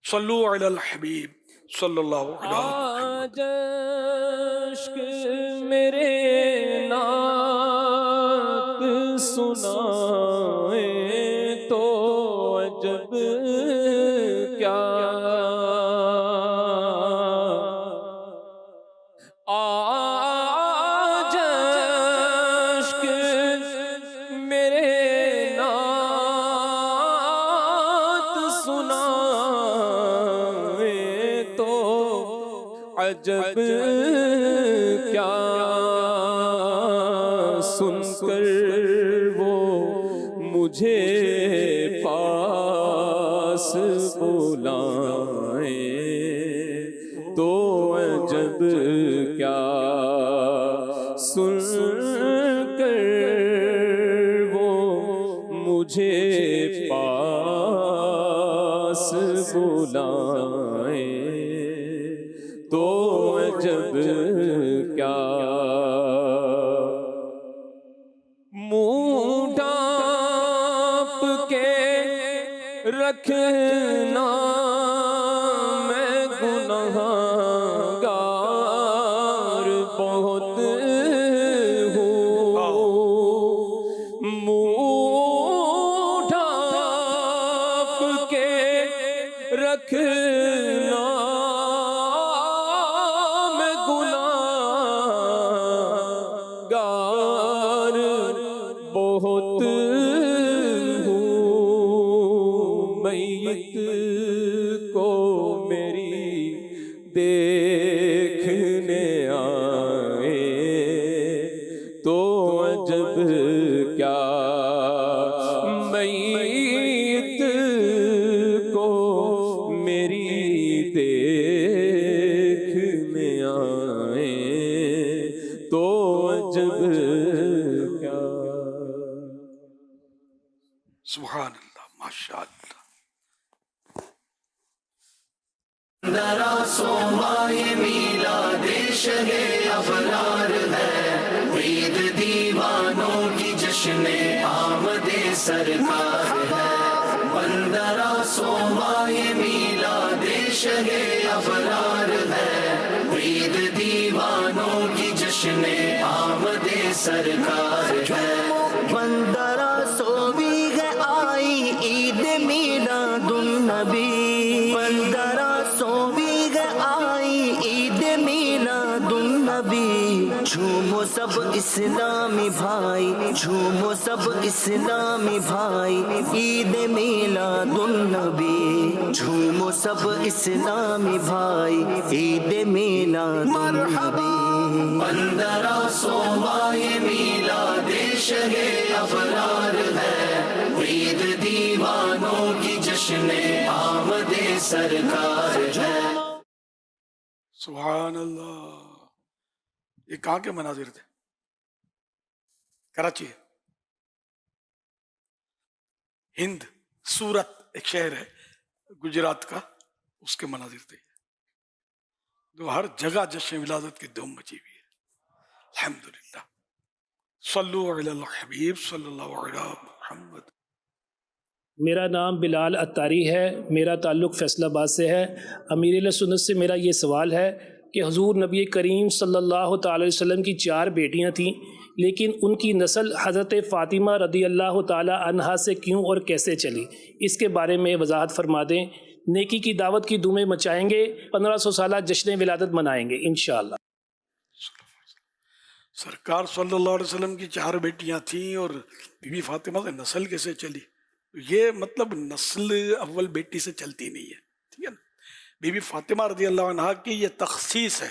सल्लु अलल हबीब सल्लल्लाहु अलैहि वसल्लम। मेरे नात सुनाए तो अजब क्या, आज अश्क मेरे नात सुनाए तो अजब क्या, सुनकर वो मुझे पास बुलाए तो अजब क्या, सुनकर वो मुझे पास बुलाए तो अजब क्या। मुँह ढाँप के रखना मैं गुनहगार बहुत हूँ, मुँह ढाँप دیکھنے آئے تو عجب کیا میت کو میری دیکھنے آئے تو عجب کیا. سبحان اللہ ماشاء اللہ. دراسومائے میلاد شہ ابرار ہے، عید دیوانوں کی جشن آمد سرکار ہے. بندرا سومائے میلاد شہ ابرار ہے، عید دیوانوں کی جشن آمد سرکار ہے. بندرا سوی ہے آئی عید میلاد النبی، بندرا سوی ہے آئی عید میلاد النبی. جھومو سب اسلامی بھائی، جھومو سب اسلامی بھائی، عید میلاد النبی. جھومو سب اسلامی بھائی، عید میلاد النبی. پندرہ سومائے میلاد شہ ابرار ہے، عید دیوانوں کی جشن آمد سرکار ہے. سبحان اللہ. یہ کہاں کے مناظر تھے؟ کراچی ہے، ہند سورت ایک شہر ہے گجرات کا، اس کے مناظر تھے. تو ہر جگہ جشن ولادت کی دھوم مچی ہوئی ہے. الحمدللہ. صلو علی الحبیب صلی اللہ علیہ محمد. میرا نام بلال اتاری ہے، میرا تعلق فیصل آباد سے ہے. امیر اہل سنت سے میرا یہ سوال ہے کہ حضور نبی کریم صلی اللہ تعالی علیہ وسلم کی 4 بیٹیاں تھیں، لیکن ان کی نسل حضرت فاطمہ رضی اللہ تعالی عنہا سے کیوں اور کیسے چلی؟ اس کے بارے میں وضاحت فرما دیں. نیکی کی دعوت کی دھومیں مچائیں گے، 1500 سالہ جشن ولادت منائیں گے انشاءاللہ. سرکار صلی اللہ علیہ وسلم کی 4 بیٹیاں تھیں اور بی بی فاطمہ سے نسل کیسے چلی؟ یہ مطلب نسل اول بیٹی سے چلتی نہیں ہے، ٹھیک ہے نا. بی بی فاطمہ رضی اللہ عنہ کی یہ تخصیص ہے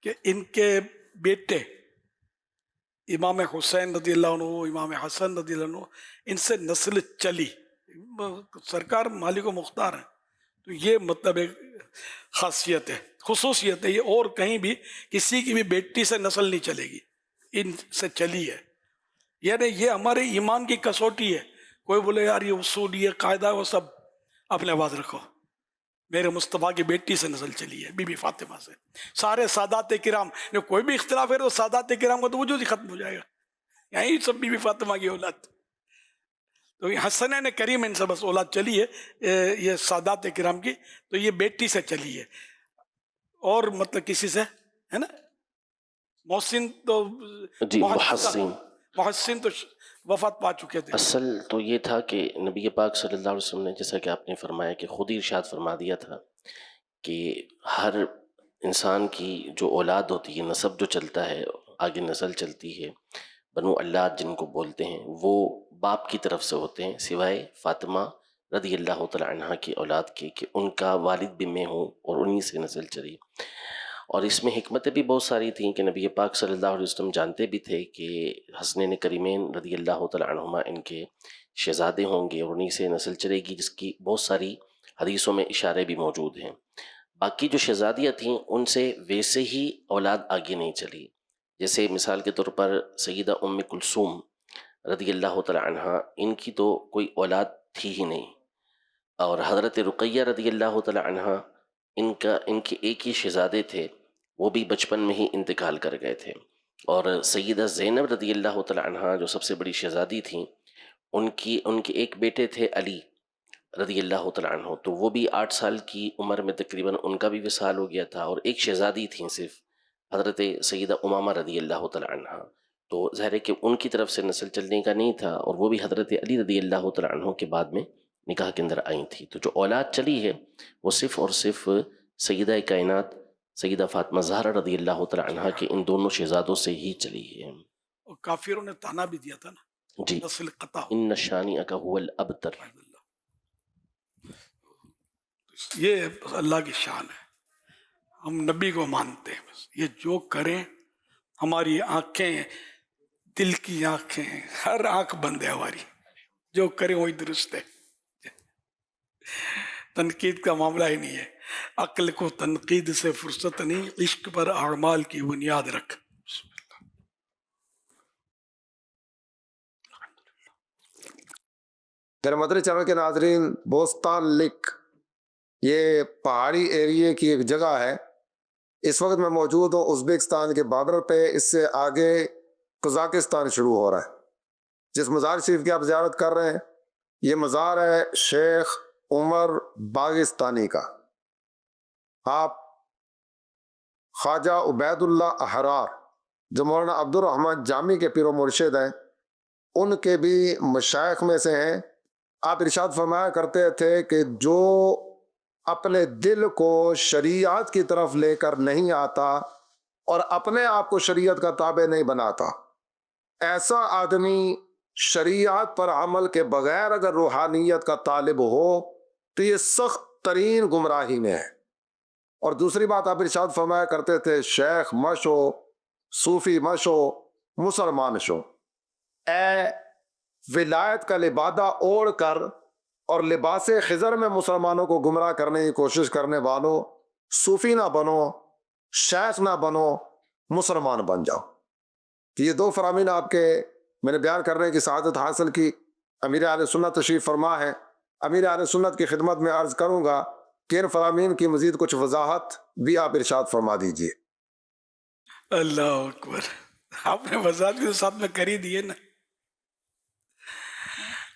کہ ان کے بیٹے امام حسین رضی اللہ عنہ، امام حسن رضی اللہ عنہ، ان سے نسل چلی. سرکار مالک و مختار ہیں، تو یہ مطلب ایک خاصیت ہے، خصوصیت ہے. یہ اور کہیں بھی کسی کی بھی بیٹی سے نسل نہیں چلے گی، ان سے چلی ہے. یعنی یہ ہمارے ایمان کی کسوٹی ہے. کوئی بولے یار یہ اصول یہ قاعدہ وہ سب اپنے آواز رکھو. میرے مصطفیٰ کی بیٹی سے نسل چلی ہے، بی بی فاطمہ سے. سارے سادات کرام نے کوئی بھی اختلاف ہے تو سادات کرام کا تو وجود ہی ختم ہو جائے گا. یہی سب بی بی فاطمہ کی اولاد. تو یہ حسنین کریم ان سے بس اولاد چلی ہے یہ سادات کرام کی، تو یہ بیٹی سے چلی ہے. اور مطلب کسی سے ہے نا. محسن تو جی محسن تو وفات پا چکے تھے. اصل تو یہ تھا کہ نبی پاک صلی اللہ علیہ وسلم نے جیسا کہ آپ نے فرمایا کہ خود ہی ارشاد فرما دیا تھا کہ ہر انسان کی جو اولاد ہوتی ہے، نسب جو چلتا ہے، آگے نسل چلتی ہے، بنو اللہ جن کو بولتے ہیں، وہ باپ کی طرف سے ہوتے ہیں سوائے فاطمہ رضی اللہ تعالی عنہ کی اولاد کے، کہ ان کا والد بھی میں ہوں اور انہی سے نسل چلی. اور اس میں حکمتیں بھی بہت ساری تھیں کہ نبی پاک صلی اللہ علیہ وسلم جانتے بھی تھے کہ حسنین کریمین رضی اللہ تعالی عنہما ان کے شہزادے ہوں گے اور انہی سے نسل چلے گی، جس کی بہت ساری حدیثوں میں اشارے بھی موجود ہیں. باقی جو شہزادیاں تھیں ان سے ویسے ہی اولاد آگے نہیں چلی. جیسے مثال کے طور پر سیدہ ام کلثوم رضی اللہ تعالی عنہ، ان کی تو کوئی اولاد تھی ہی نہیں. اور حضرت رقیہ رضی اللہ تعالی عنہ، ان کے ایک ہی شہزادے تھے، وہ بھی بچپن میں ہی انتقال کر گئے تھے. اور سیدہ زینب رضی اللہ تعالی عنہ جو سب سے بڑی شہزادی تھیں، ان کے ایک بیٹے تھے علی رضی اللہ تعالی عنہ، تو وہ بھی 8 سال کی عمر میں تقریباً ان کا بھی وصال ہو گیا تھا. اور ایک شہزادی تھیں صرف حضرت سیدہ امامہ رضی اللہ تعالی عنہ، تو ظاہر ہے کہ ان کی طرف سے نسل چلنے کا نہیں تھا، اور وہ بھی حضرت علی رضی اللہ تعالی عنہ کے بعد میں نکاح کے اندر آئی تھی. تو جو اولاد چلی ہے وہ صرف اور صرف سیدہ کائنات سیدہ فاطمہ زہرا رضی اللہ تعالی عنہ کے ان دونوں شہزادوں سے ہی چلی ہے. اور کافروں نے تانا بھی دیا تھا نا، جی، نسل قطع. ان شانئک هو الابتر. یہ اللہ کی شان ہے. हम नबी को मानते हैं, बस ये जो करें, हमारी आंखें, दिल की आंखें, हर आंख बंद है हमारी, जो करें वही दुरुस्त है। तनकीद का मामला ही नहीं है, अक्ल को तनकीद से फुर्सत नहीं, इश्क पर अमाल की बुनियाद रख। मदरी चैनल के नाजरीन, बोस्तान लिक ये पहाड़ी एरिए की एक जगह है। इस वक्त मैं मौजूद हूँ उज़्बेकिस्तान के बॉर्डर पे, इससे आगे कज़ाकिस्तान शुरू हो रहा है। जिस मज़ार शरीफ की आप ज़ियारत कर रहे हैं, ये मज़ार है शेख उमर बागिस्तानी का। आप ख्वाजा उबैदुल्ला अहरार, जो मौलाना अब्दुर्रहमान जामी के पीर व मुर्शिद हैं, उनके भी मशाइख में से हैं। आप इरशाद फरमाया करते थे कि जो अपने दिल को शरीयत की तरफ लेकर नहीं आता और अपने आप को शरीयत का ताबे नहीं बनाता, ऐसा आदमी शरीयत पर अमल के बगैर अगर रूहानियत का तालिब हो तो ये सख्त तरीन गुमराही में है। और दूसरी बात आप इरशाद फरमाया करते थे, शेख मशो, सूफी मशो, मुसलमान शो। ए विलायत का लिबादा ओढ़ कर और लिबास खिजर में मुसलमानों को गुमराह करने की कोशिश करने वालों, सूफी ना बनो, शेख ना बनो, मुसलमान बन जाओ। कि ये दो फरामीन आपके मैंने बयान करने की सआदत हासिल की। अमीर अहले सुन्नत तशरीफ फरमा है। अमीर अहले सुन्नत की खिदमत में अर्ज करूँगा कि इन फरामीन की मजीद कुछ वजाहत भी आप इरशाद फरमा दीजिए। अल्लाह अकबर, आपने वजाहत भी तो साथ में कर ही दिए ना।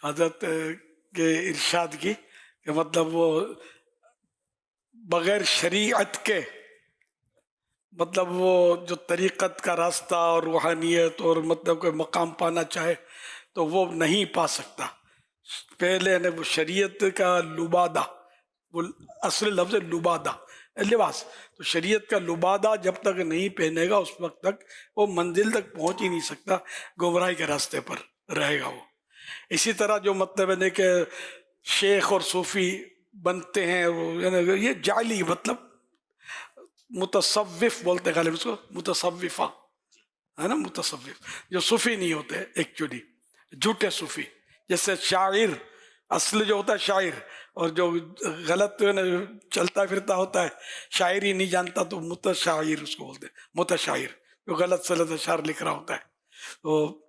हजरत के इरशाद की कि मतलब वो बगैर शरीयत के, मतलब वो जो तरीक़त का रास्ता और रूहानियत और मतलब कोई मकाम पाना चाहे तो वो नहीं पा सकता। पहले ने वो शरीयत का लुबादा, वो असल लफ्ज़ लुबादा लिबास, तो शरीयत का लुबादा जब तक नहीं पहनेगा उस वक्त तक वो मंजिल तक पहुंच ही नहीं सकता, गुमराही के रास्ते पर रहेगा वो। इसी तरह जो मतलब है कि शेख और सूफ़ी बनते हैं, वो ये जाली मतलब मुतसव्विफ बोलते हैं गालिब उसको, मुतसव्विफा है ना, मुतसव्विफ जो सूफ़ी नहीं होते एक्चुअली, झूठे सूफ़ी। जैसे शायर असल जो होता है शायर, और जो गलत चलता फिरता होता है शायरी नहीं जानता तो मुतशायर उसको बोलते हैं, मुतशायर जो गलत सलत अशार लिख रहा होता है। तो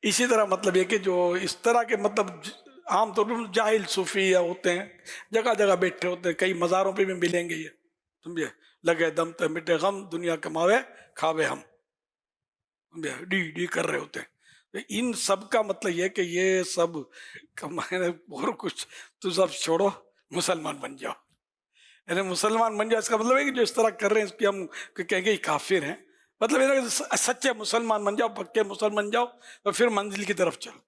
इसी तरह मतलब ये कि जो इस तरह के मतलब आमतौर पर जाहिल सूफ़ी होते हैं, जगह जगह बैठे होते हैं, कई मज़ारों पे भी मिलेंगे ये, समझे, लगे दम तो मिटे गम, दुनिया कमावे खावे हम, डी डी कर रहे होते हैं। तो इन सब का मतलब ये कि ये सब कमाने और कुछ तो सब छोड़ो, मुसलमान बन जाओ। यानी मुसलमान बन जाओ इसका मतलब है कि जो इस तरह कर रहे हैं इसकी हम कहेंगे काफिर हैं, मतलब ये सच्चे मुसलमान बन जाओ, पक्के मुसलमान जाओ तो फिर मंजिल की तरफ चलो,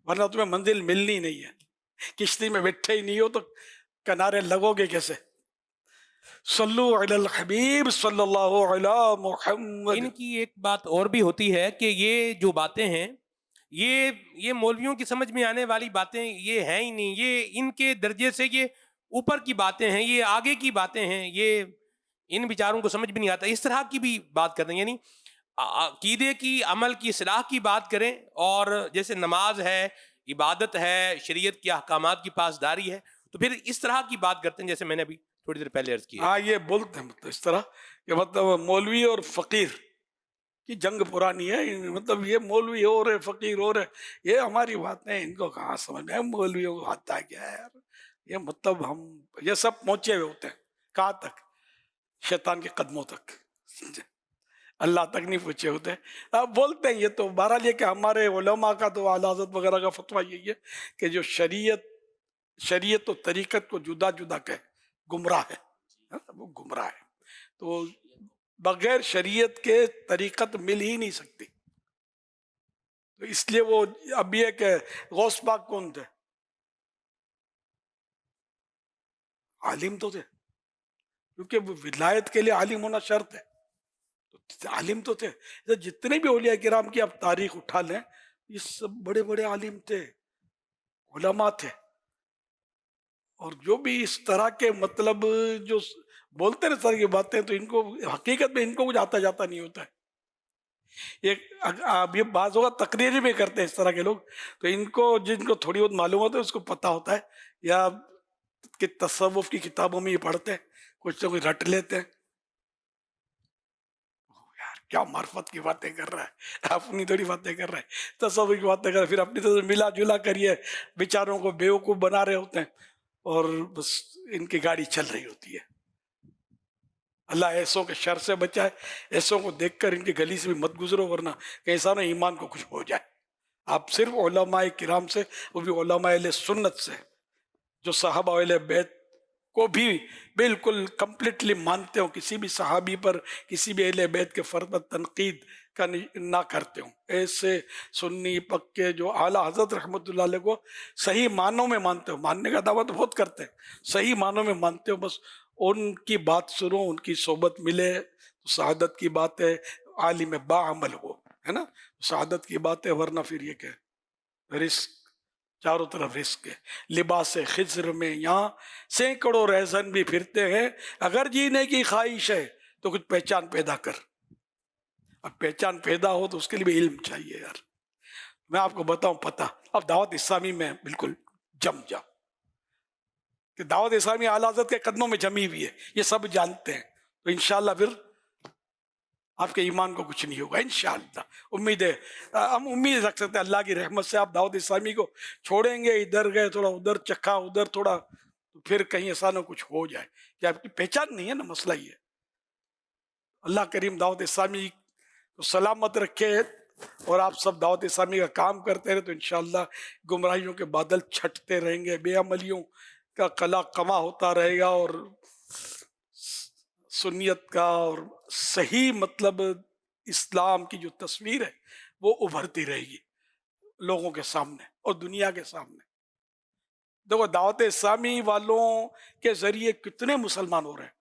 वरना तुम्हें मंजिल मिलनी नहीं है। किश्ती में बैठे ही नहीं हो तो किनारे लगोगे कैसे। सल्लु अलल हबीब सल्लल्लाहु अला मुहम्मद। इनकी एक बात और भी होती है कि ये जो बातें हैं ये मौलवियों की समझ में आने वाली बातें ये हैं ही नहीं, ये इनके दर्जे से ये ऊपर की बातें हैं, ये आगे की बातें हैं, ये इन विचारों को समझ भी नहीं आता। इस तरह की भी बात करते हैं, यानी अकीदे की, अमल की इस्लाह की बात करें, और जैसे नमाज है, इबादत है, शरीयत के अहकामात की पासदारी है, तो फिर इस तरह की बात करते हैं जैसे मैंने अभी थोड़ी देर पहले अर्ज की। हाँ, ये बोलते हैं मतलब इस तरह कि मतलब मौलवी और फकीर की जंग पुरानी है, मतलब ये मौलवी हो रहे फकीर हो रहे, ये हमारी बात नहीं, इनको कहाँ समझ में, मौलवियों को आता है क्या है यार, ये मतलब हम ये सब पहुंचे हुए होते हैं कहाँ तक, शैतान के कदमों तक, अल्लाह तक नहीं पहुंचे होते। अब बोलते हैं ये तो बहरहाल ये कि हमारे उलमा का तो आला हज़रत वगैरह का फतवा यही है कि जो शरीयत और तरीक़त को जुदा जुदा कहे गुमराह है, वो गुमराह है। तो बगैर शरीयत के तरीक़त मिल ही नहीं सकती। तो इसलिए वो अब ये कि गौस पाक कौन थे, आलिम तो थे, क्योंकि विलायत के लिए आलिम होना शर्त है, तो आलिम तो थे। तो जितने भी औलिया किराम की आप तारीख उठा लें, ये सब बड़े बड़े आलिम थे, उलमा थे। और जो भी इस तरह के मतलब जो बोलते ना सर ये बातें, तो इनको हकीकत में इनको कुछ आता जाता नहीं होता है। ये बात होगा तकरीर में करते हैं इस तरह के लोग, तो इनको जिनको थोड़ी बहुत मालूम होता है उसको पता होता है, या कि तसव्वुफ की किताबों में ये पढ़ते हैं, कुछ तो कुछ रट लेते हैं। यार क्या मार्फत की बातें कर रहा है, अपनी थोड़ी बातें कर रहा है, तसव्वुफ की बातें कर रहा है, फिर अपनी तरह से मिला जुला करिए, बेचारों को बेवकूफ़ बना रहे होते हैं और बस इनकी गाड़ी चल रही होती है। अल्लाह ऐसों के शर से बचाए, ऐसों को देखकर इनकी गली से भी मत गुजरो, वरना कैसा ना ईमान को कुछ हो जाए। आप सिर्फ उलमाए किराम से, वो भी उलमाए अहले सुन्नत से, जो सहाबा अहले बैत को भी बिल्कुल कंप्लीटली मानते हो, किसी भी सहाबी पर, किसी भी अहले बैत के फर्द पर तनकीद का ना करते हो, ऐसे सुन्नी पक्के जो आला हजरत रहमतुल्लाह अलैह को सही मानों में मानते हो, मानने का दावा तो बहुत करते हैं, सही मानों में मानते हो, बस उनकी बात सुनो, उनकी सोबत मिले तो शहादत की बात है, आलिम बाअमल हो, है ना, शहादत की बात है। वरना फिर ये क्या, रिस्क, चारों तरफ रिस्क है। लिबास खिज्र में यहाँ सैकड़ों रहजन भी फिरते हैं, अगर जीने की ख्वाहिश है तो कुछ पहचान पैदा कर। अब पहचान पैदा हो तो उसके लिए भी इल्म चाहिए यार। मैं आपको बताऊं पता, अब दावत इस्लामी में बिल्कुल जम जाओ कि दावत इस्लामी आला हज़रत के कदमों में जमी हुई है, ये सब जानते हैं, तो इंशाअल्लाह फिर आपके ईमान को कुछ नहीं होगा इंशाअल्लाह। उम्मीद है, हम उम्मीद रख सकते हैं अल्लाह की रहमत से आप दावत इस्लामी को छोड़ेंगे, इधर गए थोड़ा उधर चखा, उधर थोड़ा, तो फिर कहीं ऐसा ना कुछ हो जाए कि आपकी पहचान नहीं है ना, मसला ही है। अल्लाह करीम दावत इस्लामी को सलामत रखे और आप सब दावत इस्लामी का काम करते रहे तो इंशाअल्लाह गुमराहियों के बादल छटते रहेंगे, बेअमलियों का कला कमा होता रहेगा और सुन्नियत का और सही मतलब इस्लाम की जो तस्वीर है वो उभरती रहेगी लोगों के सामने और दुनिया के सामने। देखो दावत इस्लामी वालों के जरिए कितने मुसलमान हो रहे हैं,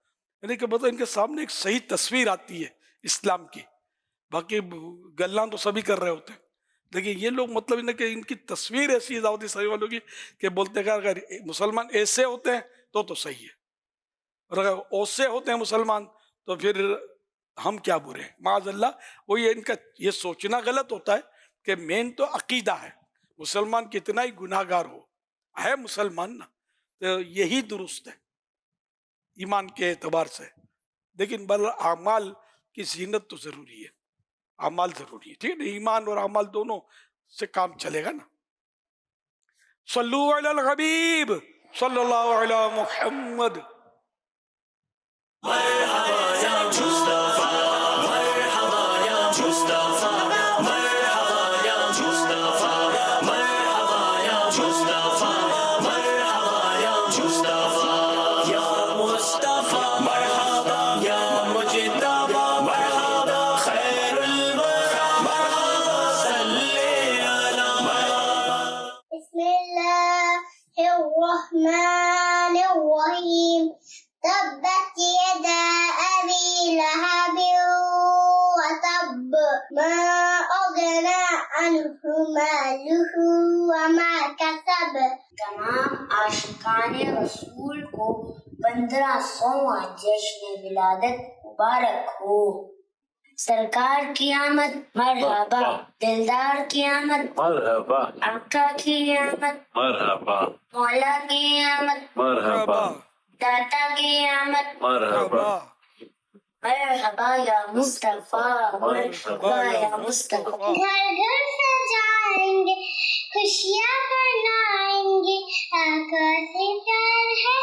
यानी कि मतलब इनके सामने एक सही तस्वीर आती है इस्लाम की। बाकी गल्ला तो सभी कर रहे होते हैं, लेकिन ये लोग मतलब इनकी तस्वीर ऐसी है दावत इस्लामी वालों की कि बोलते हैं अगर मुसलमान ऐसे होते हैं तो सही है, और अगर ओसे होते हैं मुसलमान तो फिर हम क्या बुरे हैं, माज़अल्लाह। वो ये इनका ये सोचना गलत होता है कि मेन तो अकीदा है, मुसलमान कितना ही गुनाहगार हो, है मुसलमान ना, तो यही दुरुस्त है ईमान के एतबार से। लेकिन बल आमाल की ज़ीनत तो ज़रूरी है, अमाल ज़रूरी है, ठीक है, ईमान और अमाल दोनों से काम चलेगा ना। सल्लु अलल हबीब सल्लल्लाहु अलैहि मुहम्मद। मरहबा या मुस्तफा, मरहबा या मुस्तफा, मरहबा या मुस्तफा, मरहबा या मुस्तफा, मरहबा या मुस्तफा, या मुस्तफा मरहबा, या मुजतबा मरहबा, खैरुल वरा मरहबा, सल्ले अला मरहबा। बिस्मिल्लाहिर रहमानिर रहीम। तब्बत यदा अबी लहब वतब, मा अगना अन्हु मालुहु वमा कसब। तमाम आशिकाने रसूल को 1500वां जश्न विलादत मुबारक हो। सरकार की आमद मरहबा, दिलदार की आमद मरहबा, आका की आमद मरहबा, मौला की आमद मरहबा, दाता की आमद मरहबा, मरहबा या मुस्तफा, मरहबा या मुस्तफा। घर घर सजाएंगे, खुशियाँ मनाएंगे, आका से प्यार है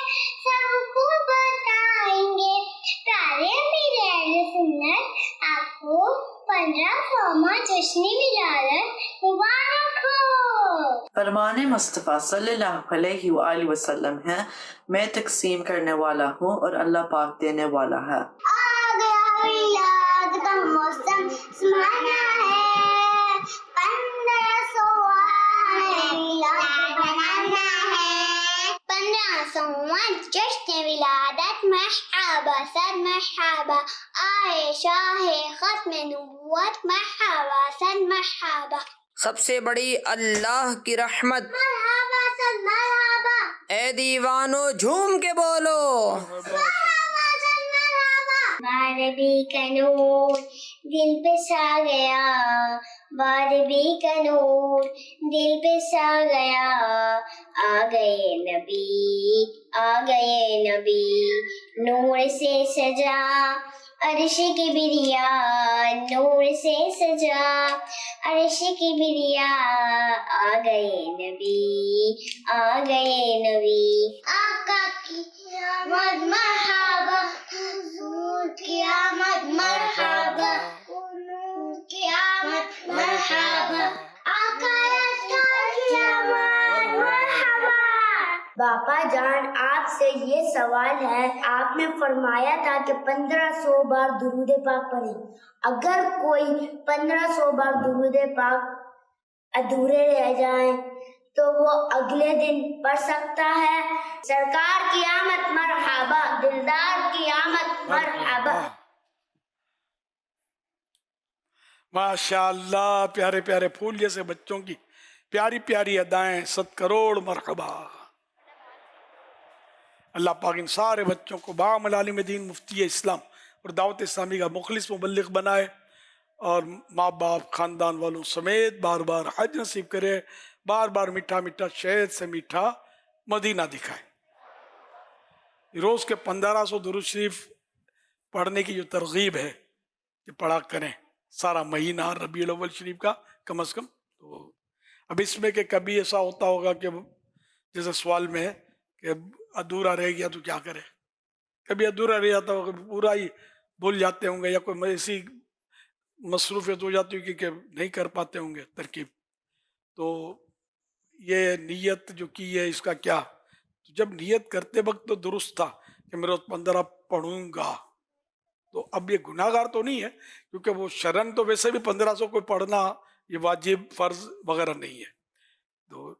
सबको बताएंगे। प्यारे मेरे अहले सुन्नत, आपको 1500वां जश्न विलादत मुबारक हो। फरमाने मुस्तफ़ा सल्लल्लाहु अलैहि वसल्लम है, मैं तकसीम करने वाला हूँ और अल्लाह पाक देने वाला है। आ गया मिलाद का मौसम सुहाना है, 1500वां मिलाद बनाना है, 1500वां जश्न विलादत मरहबा सद मरहबा, आए शाहे खत्म नबुव्वत मरहबा सद मरहबा। सबसे बड़ी अल्लाह की रहमत मरहबा सद मरहबा। ए दीवानो झूम के बोलो मरहबा सद बारहवीं का नूर दिल पे छा गया, बारहवीं का नूर दिल पे छा गया, आ गए नबी नूर से सजा अर्श की बिरिया, नूर से सजा अर्श की बिरिया, आ गए नबी आका की आमद मरहबा, हुजूर की आमद मरहबा, हुजूर की आमद मरहबा, आका की आमद मरहबा। बापा जान, आपसे ये सवाल है, आपने फरमाया था कि 1500 बार दुरूद पाक पढ़ें। अगर कोई 1500 बार दुरूद पाक अधूरे रह जाएं तो वो अगले दिन पढ़ सकता है। सरकार की आमद मरहबा, दिलदार की आमद मरहबा। माशाअल्लाह, प्यारे प्यारे फूल जैसे बच्चों की प्यारी प्यारी अदाएं, 7 करोड़ मरहबा। अल्लाह पाक इन सारे बच्चों को बामल आलिम दीन, मुफ्ती इस्लाम और दावत इस्लामी का मुखलिस मुबल्लिग बनाए और माँ बाप खानदान वालों समेत बार बार हज नसीब करे, बार बार मीठा मीठा शहद से मीठा मदीना दिखाए। रोज़ के 1500 दुरूद शरीफ पढ़ने की जो तरगीब है कि पढ़ा करें सारा महीना रबीउल अव्वल शरीफ का कम से कम। तो अब इसमें कि कभी ऐसा होता होगा कि जैसे सवाल में है कि अधूरा रह गया तो क्या करें, कभी अधूरा रह जाता होगा, पूरा ही भूल जाते होंगे या कोई ऐसी मसरूफियत हो जाती होगी कि नहीं कर पाते होंगे तरकीब। तो ये नीयत जो की है इसका क्या, तो जब नीयत करते वक्त तो दुरुस्त था कि मैं रोज 15 पढ़ूंगा, तो अब ये गुनाहगार तो नहीं है क्योंकि वो शरण तो वैसे भी 1500 को पढ़ना ये वाजिब फर्ज वगैरह नहीं है। तो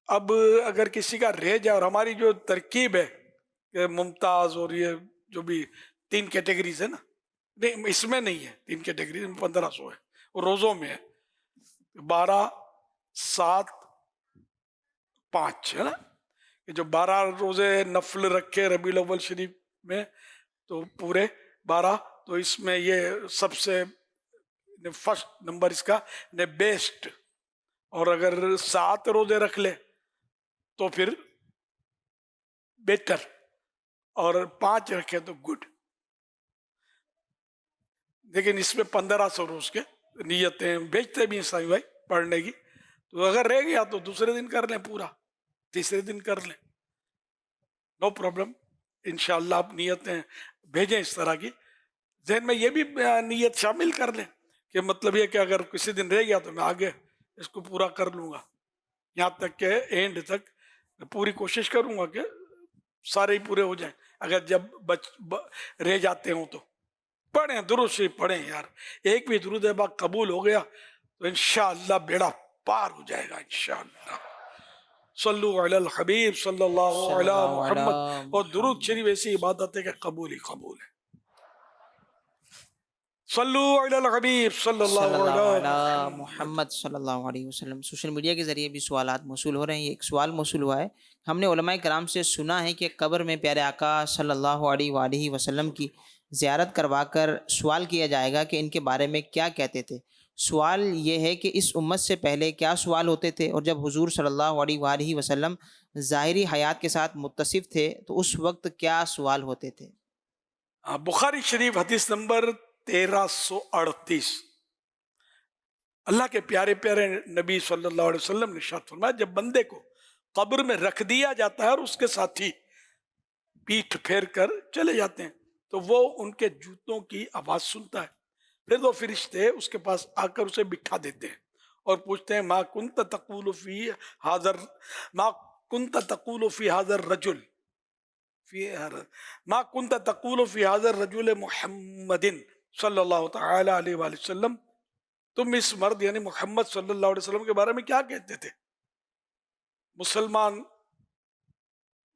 अब अगर किसी का रह जाए, और हमारी जो तरकीब है कि मुमताज़ और ये जो भी 3 कैटेगरीज है ना, नहीं इसमें नहीं है 3 कैटेगरीज में 1500 है, वो रोज़ों में है 12, 7, 5 है ना। ये जो 12 रोज़े नफल रखे रबीउल अव्वल शरीफ में तो पूरे 12, तो इसमें ये सबसे फर्स्ट नंबर इसका ने बेस्ट। और अगर 7 रोज़े रख ले तो फिर बेटर, और 5 रखे तो गुड। लेकिन इसमें 1500 रोज के नियतें भेजते भी साईं भाई पढ़ने की, तो अगर रह गया तो दूसरे दिन कर लें, पूरा तीसरे दिन कर लें, नो प्रॉब्लम। इंशाअल्लाह आप नियतें भेजें इस तरह की, जहन में ये भी नियत शामिल कर लें कि मतलब ये कि अगर किसी दिन रह गया तो मैं आगे इसको पूरा कर लूँगा, यहाँ तक के एंड तक पूरी कोशिश करूँगा कि सारे ही पूरे हो जाएं। अगर जब रह जाते हों तो पढ़ें, दुरूद शरीफ पढ़ें यार। एक भी दुरूद पाक कबूल हो गया तो इंशाअल्लाह बेड़ा पार हो जाएगा इंशाअल्लाह। सल्लु अलल हबीब सल्लल्लाहु अलैहि मुहम्मद। और दुरूद शरीफ ऐसी इबादत है कि कबूल ही कबूल है। सल्लु अलल हबीब सल्लल्लाहु अलैहि मुहम्मद सल्लल्लाहु अलैहि वसल्लम। सोशल मीडिया के ज़रिए भी सवालात मौसूल हो रहे हैं। एक सवाल मौसूल हुआ है, हमने उलमाए कराम से सुना है कि कब्र में प्यारे आका सल्लल्लाहु अलैहि वसल्लम की ज़ियारत करवा कर सवाल किया जाएगा कि इनके बारे में क्या कहते थे। सवाल ये है कि इस उम्मत से पहले क्या सवाल होते थे, और जब हुजूर सल्लल्लाहु अलैहि वसल्लम ज़ाहिरी हयात के साथ मुत्तसिफ थे तो उस वक्त क्या सवाल होते थे। बुखारी शरीफ हदीस नंबर 1338। अल्लाह के प्यारे प्यारे नबी सल्लल्लाहु अलैहि वसल्लम ने इरशाद फरमाया, जब बंदे को कब्र में रख दिया जाता है और उसके साथी पीठ फेर कर चले जाते हैं तो वो उनके जूतों की आवाज़ सुनता है। फिर दो फरिश्ते उसके पास आकर उसे बिठा देते हैं और पूछते हैं, मा कुंत तक़ूलु फी हाज़र रजुल मा कुंत तक़ूलु फी हाज़र रजुल मुहम्मदिन सल्लल्लाहु तआला अलैहि वसल्लम, तुम इस मर्द यानी मोहम्मद सल्लल्लाहु अलैहि वसल्लम के बारे में क्या कहते थे। मुसलमान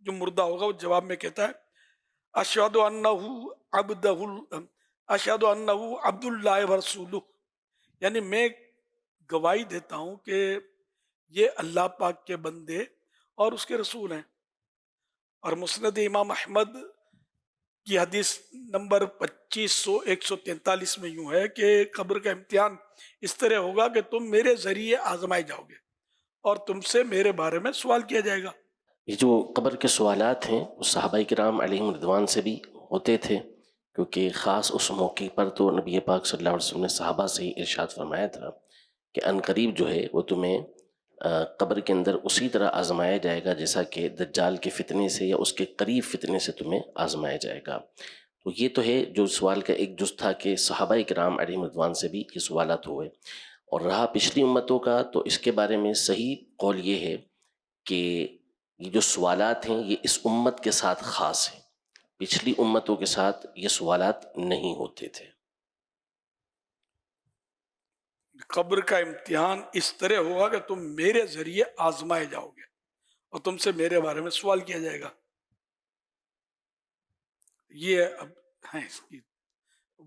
जो मुर्दा होगा वो जवाब में कहता है, अशहदु अन्नहु अब्दुल्लाह व रसूलुहु, यानी मैं गवाही देता हूँ कि ये अल्लाह पाक के बंदे और उसके रसूल हैं। और मुस्नद इमाम अहमद की हदीस नंबर 2543 में यूं है कि कब्र का इम्तिहान इस तरह होगा कि तुम मेरे जरिए आजमाए जाओगे और तुमसे मेरे बारे में सवाल किया जाएगा। ये जो कब्र के सवालात हैं वो सहाबा किराम अलैहिम रिदवान से भी होते थे, क्योंकि ख़ास उस मौके पर तो नबी पाक सल्लल्लाहु अलैहि वसल्लम ने सहाबा से ही इरशाद फरमाया था कि अनकरीब जो है वो तुम्हें कब्र के अंदर उसी तरह आजमाया जाएगा जैसा कि दज्जाल के फितने से या उसके करीब फितने से तुम्हें आजमाया जाएगा। तो ये तो है जो सवाल का एक जुज़ था कि सहाबा किराम अलैहिम रिदवान से भी ये सवालात हुए। और रहा पिछली उम्मतों का, तो इसके बारे में सही कौल ये है कि ये जो सवालात हैं ये इस उम्मत के साथ ख़ास हैं, पिछली उम्मतों के साथ ये सवालात नहीं होते थे। कब्र का इम्तिहान इस तरह होगा कि तुम मेरे जरिए आजमाए जाओगे और तुमसे मेरे बारे में सवाल किया जाएगा। ये अब है इसकी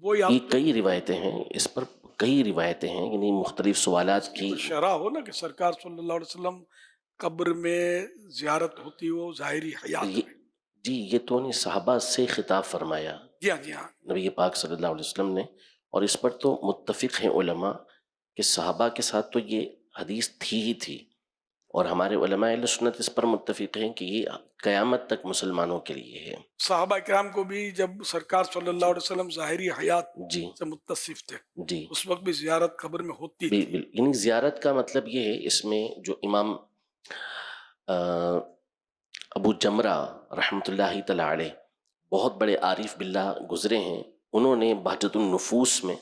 वो ये कई रिवायतें हैं, इस पर कई रिवायतें हैं, यानी मुख्तलिफ सवालात की शरह हो ना कि सरकार सल्लल्लाहु अलैहि वसल्लम कब्र में ज़ियारत होती हो ज़ाहिरी हयात में। जी, ये तो नहीं सहाबा से खिताब फरमाया जी हाँ, जी हाँ। नबी पाक सल्लल्लाहु अलैहि वसल्लम ने, और इस पर तो मुत्तफिक हैं उलमा कि सहाबा के साथ तो ये हदीस थी ही थी, और हमारे उलमा अहले सुन्नत इस पर मुत्तफिक हैं कि ये क़यामत तक मुसलमानों के लिए है। सहाबा किराम को भी जब सरकार सल्लल्लाहु अलैहि वसल्लम ज़ाहिरी हयात जी से मुत्तसिफ थे, जी, उस वक्त भी ज़ियारत कब्र में होती थी। यानी ज़ियारत का मतलब ये है, इसमें जो इमाम अबू जमरा रहमतुल्लाहि तआला अलैह बहुत बड़े आरिफ बिल्लाह गुज़रे हैं, उन्होंने बहजतुन नुफूस में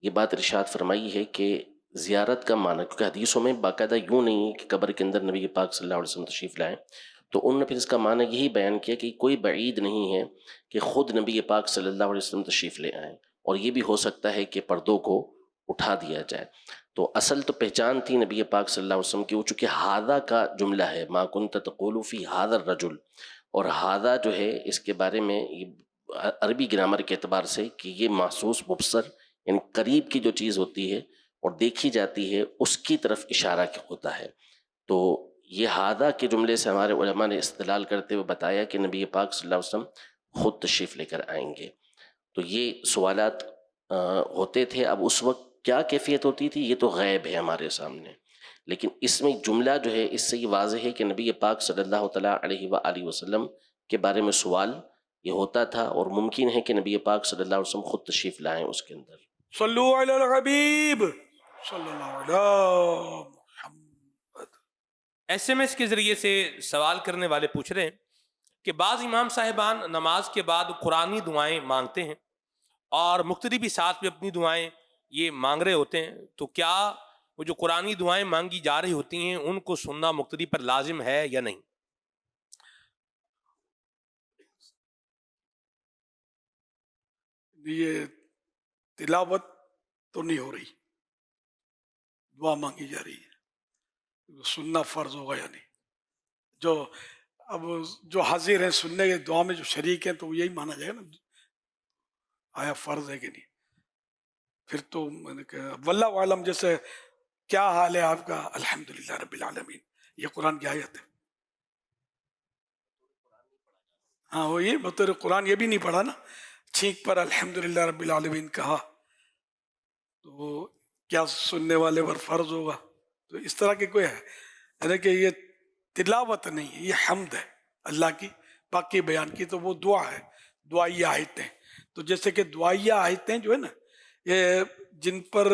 ये बात इरशाद फरमाई है कि ज़ियारत का माना, क्योंकि हदीसों में बाकायदा यूँ नहीं है कि कब्र के अंदर नबी पाक सल्लल्लाहु अलैहि वसल्लम तशरीफ़ लाएँ, तो उन्होंने फिर इसका माना यही बयान किया कि कोई बईद नहीं है कि ख़ुद नबी पाक सल्लल्लाहु अलैहि वसल्लम तशरीफ़ ले आएँ, और ये भी हो सकता है कि पर्दों को उठा दिया जाए। तो असल तो पहचान थी नबी पाक सल्लल्लाहु अलैहि वसल्लम की, वो चूँकि हादा का जुमला है, मा कुन्त तक़ूलु फ़ी हादर रजुल, और हादा जो है इसके बारे में ये अरबी ग्रामर के एतबार से कि ये महसूस मुबसर यानी करीब की जो चीज़ होती है और देखी जाती है उसकी तरफ इशारा होता है। तो ये हादा के जुमले से हमारे उलमा ने इस्तेलाल करते हुए बताया कि नबी पाक सल्लल्लाहु अलैहि वसल्लम ख़ुद तशरीफ़ लेकर आएंगे। तो ये सवालात होते थे। अब उस वक्त क्या कैफियत होती थी ये तो गैब है हमारे सामने, लेकिन इसमें जुमला जो है इससे ये वाज़ेह है कि नबी पाक सल्लल्लाहु तआला अलैहि वसल्लम के बारे में सवाल ये होता था, और मुमकिन है कि नबी पाक सल्लल्लाहु अलैहि वसल्लम खुद तशरीफ़ लाएँ उसके अंदर। सल्लु अलल हबीब सल्लल्लाहु अलैहि मुहम्मद। SMS के ज़रिए से सवाल करने वाले पूछ रहे हैं कि बाज़ इमाम साहिबान नमाज के बाद कुरानी दुआएं मांगते हैं और मुक्तदी भी साथ में अपनी दुआएं ये मांग रहे होते हैं, तो क्या वो जो कुरानी दुआएं मांगी जा रही होती हैं उनको सुनना मुक्तदी पर लाजिम है या नहीं? ये तिलावत तो नहीं हो रही, दुआ मांगी जा रही है, सुनना फर्ज होगा या नहीं? जो अब जो हाजिर हैं सुनने के दुआ में जो शरीक हैं तो यही माना जाएगा ना, आया फर्ज है कि नहीं। फिर तो मैंने कहा वल्लाहु आलम, जैसे क्या हाल है आपका, अल्हम्दुलिल्लाह रब्बिल आलमीन, ये कुरान की आयत है। हाँ वो ये बतौर कुरान ये भी नहीं पढ़ा ना, छींक पर अल्हम्दुलिल्लाह रब्बिल आलमीन कहा, तो क्या सुनने वाले पर फर्ज होगा? तो इस तरह की कोई है, यानी कि ये तिलावत नहीं है, ये हम्द है अल्लाह की बाकी बयान की, तो वो दुआ है, दुआई आयतें। तो जैसे कि दुआई आयतें जो है ना, ये जिन पर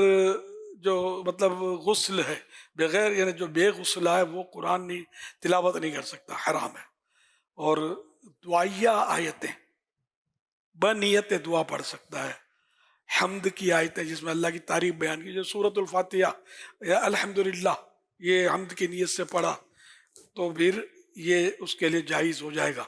जो मतलब गुस्ल है बगैर, यानी जो बेगुस्ला है वो कुरान नहीं तिलावत नहीं कर सकता, हराम है। और दुआया आयतें बनियत दुआ पढ़ सकता है। हम्द की आयतें जिसमें अल्लाह की तारीफ बयान की, जो सूरतुल फातिहा या अल्हम्दुलिल्लाह ये हम्द की नीयत से पढ़ा तो फिर ये उसके लिए जायज़ हो जाएगा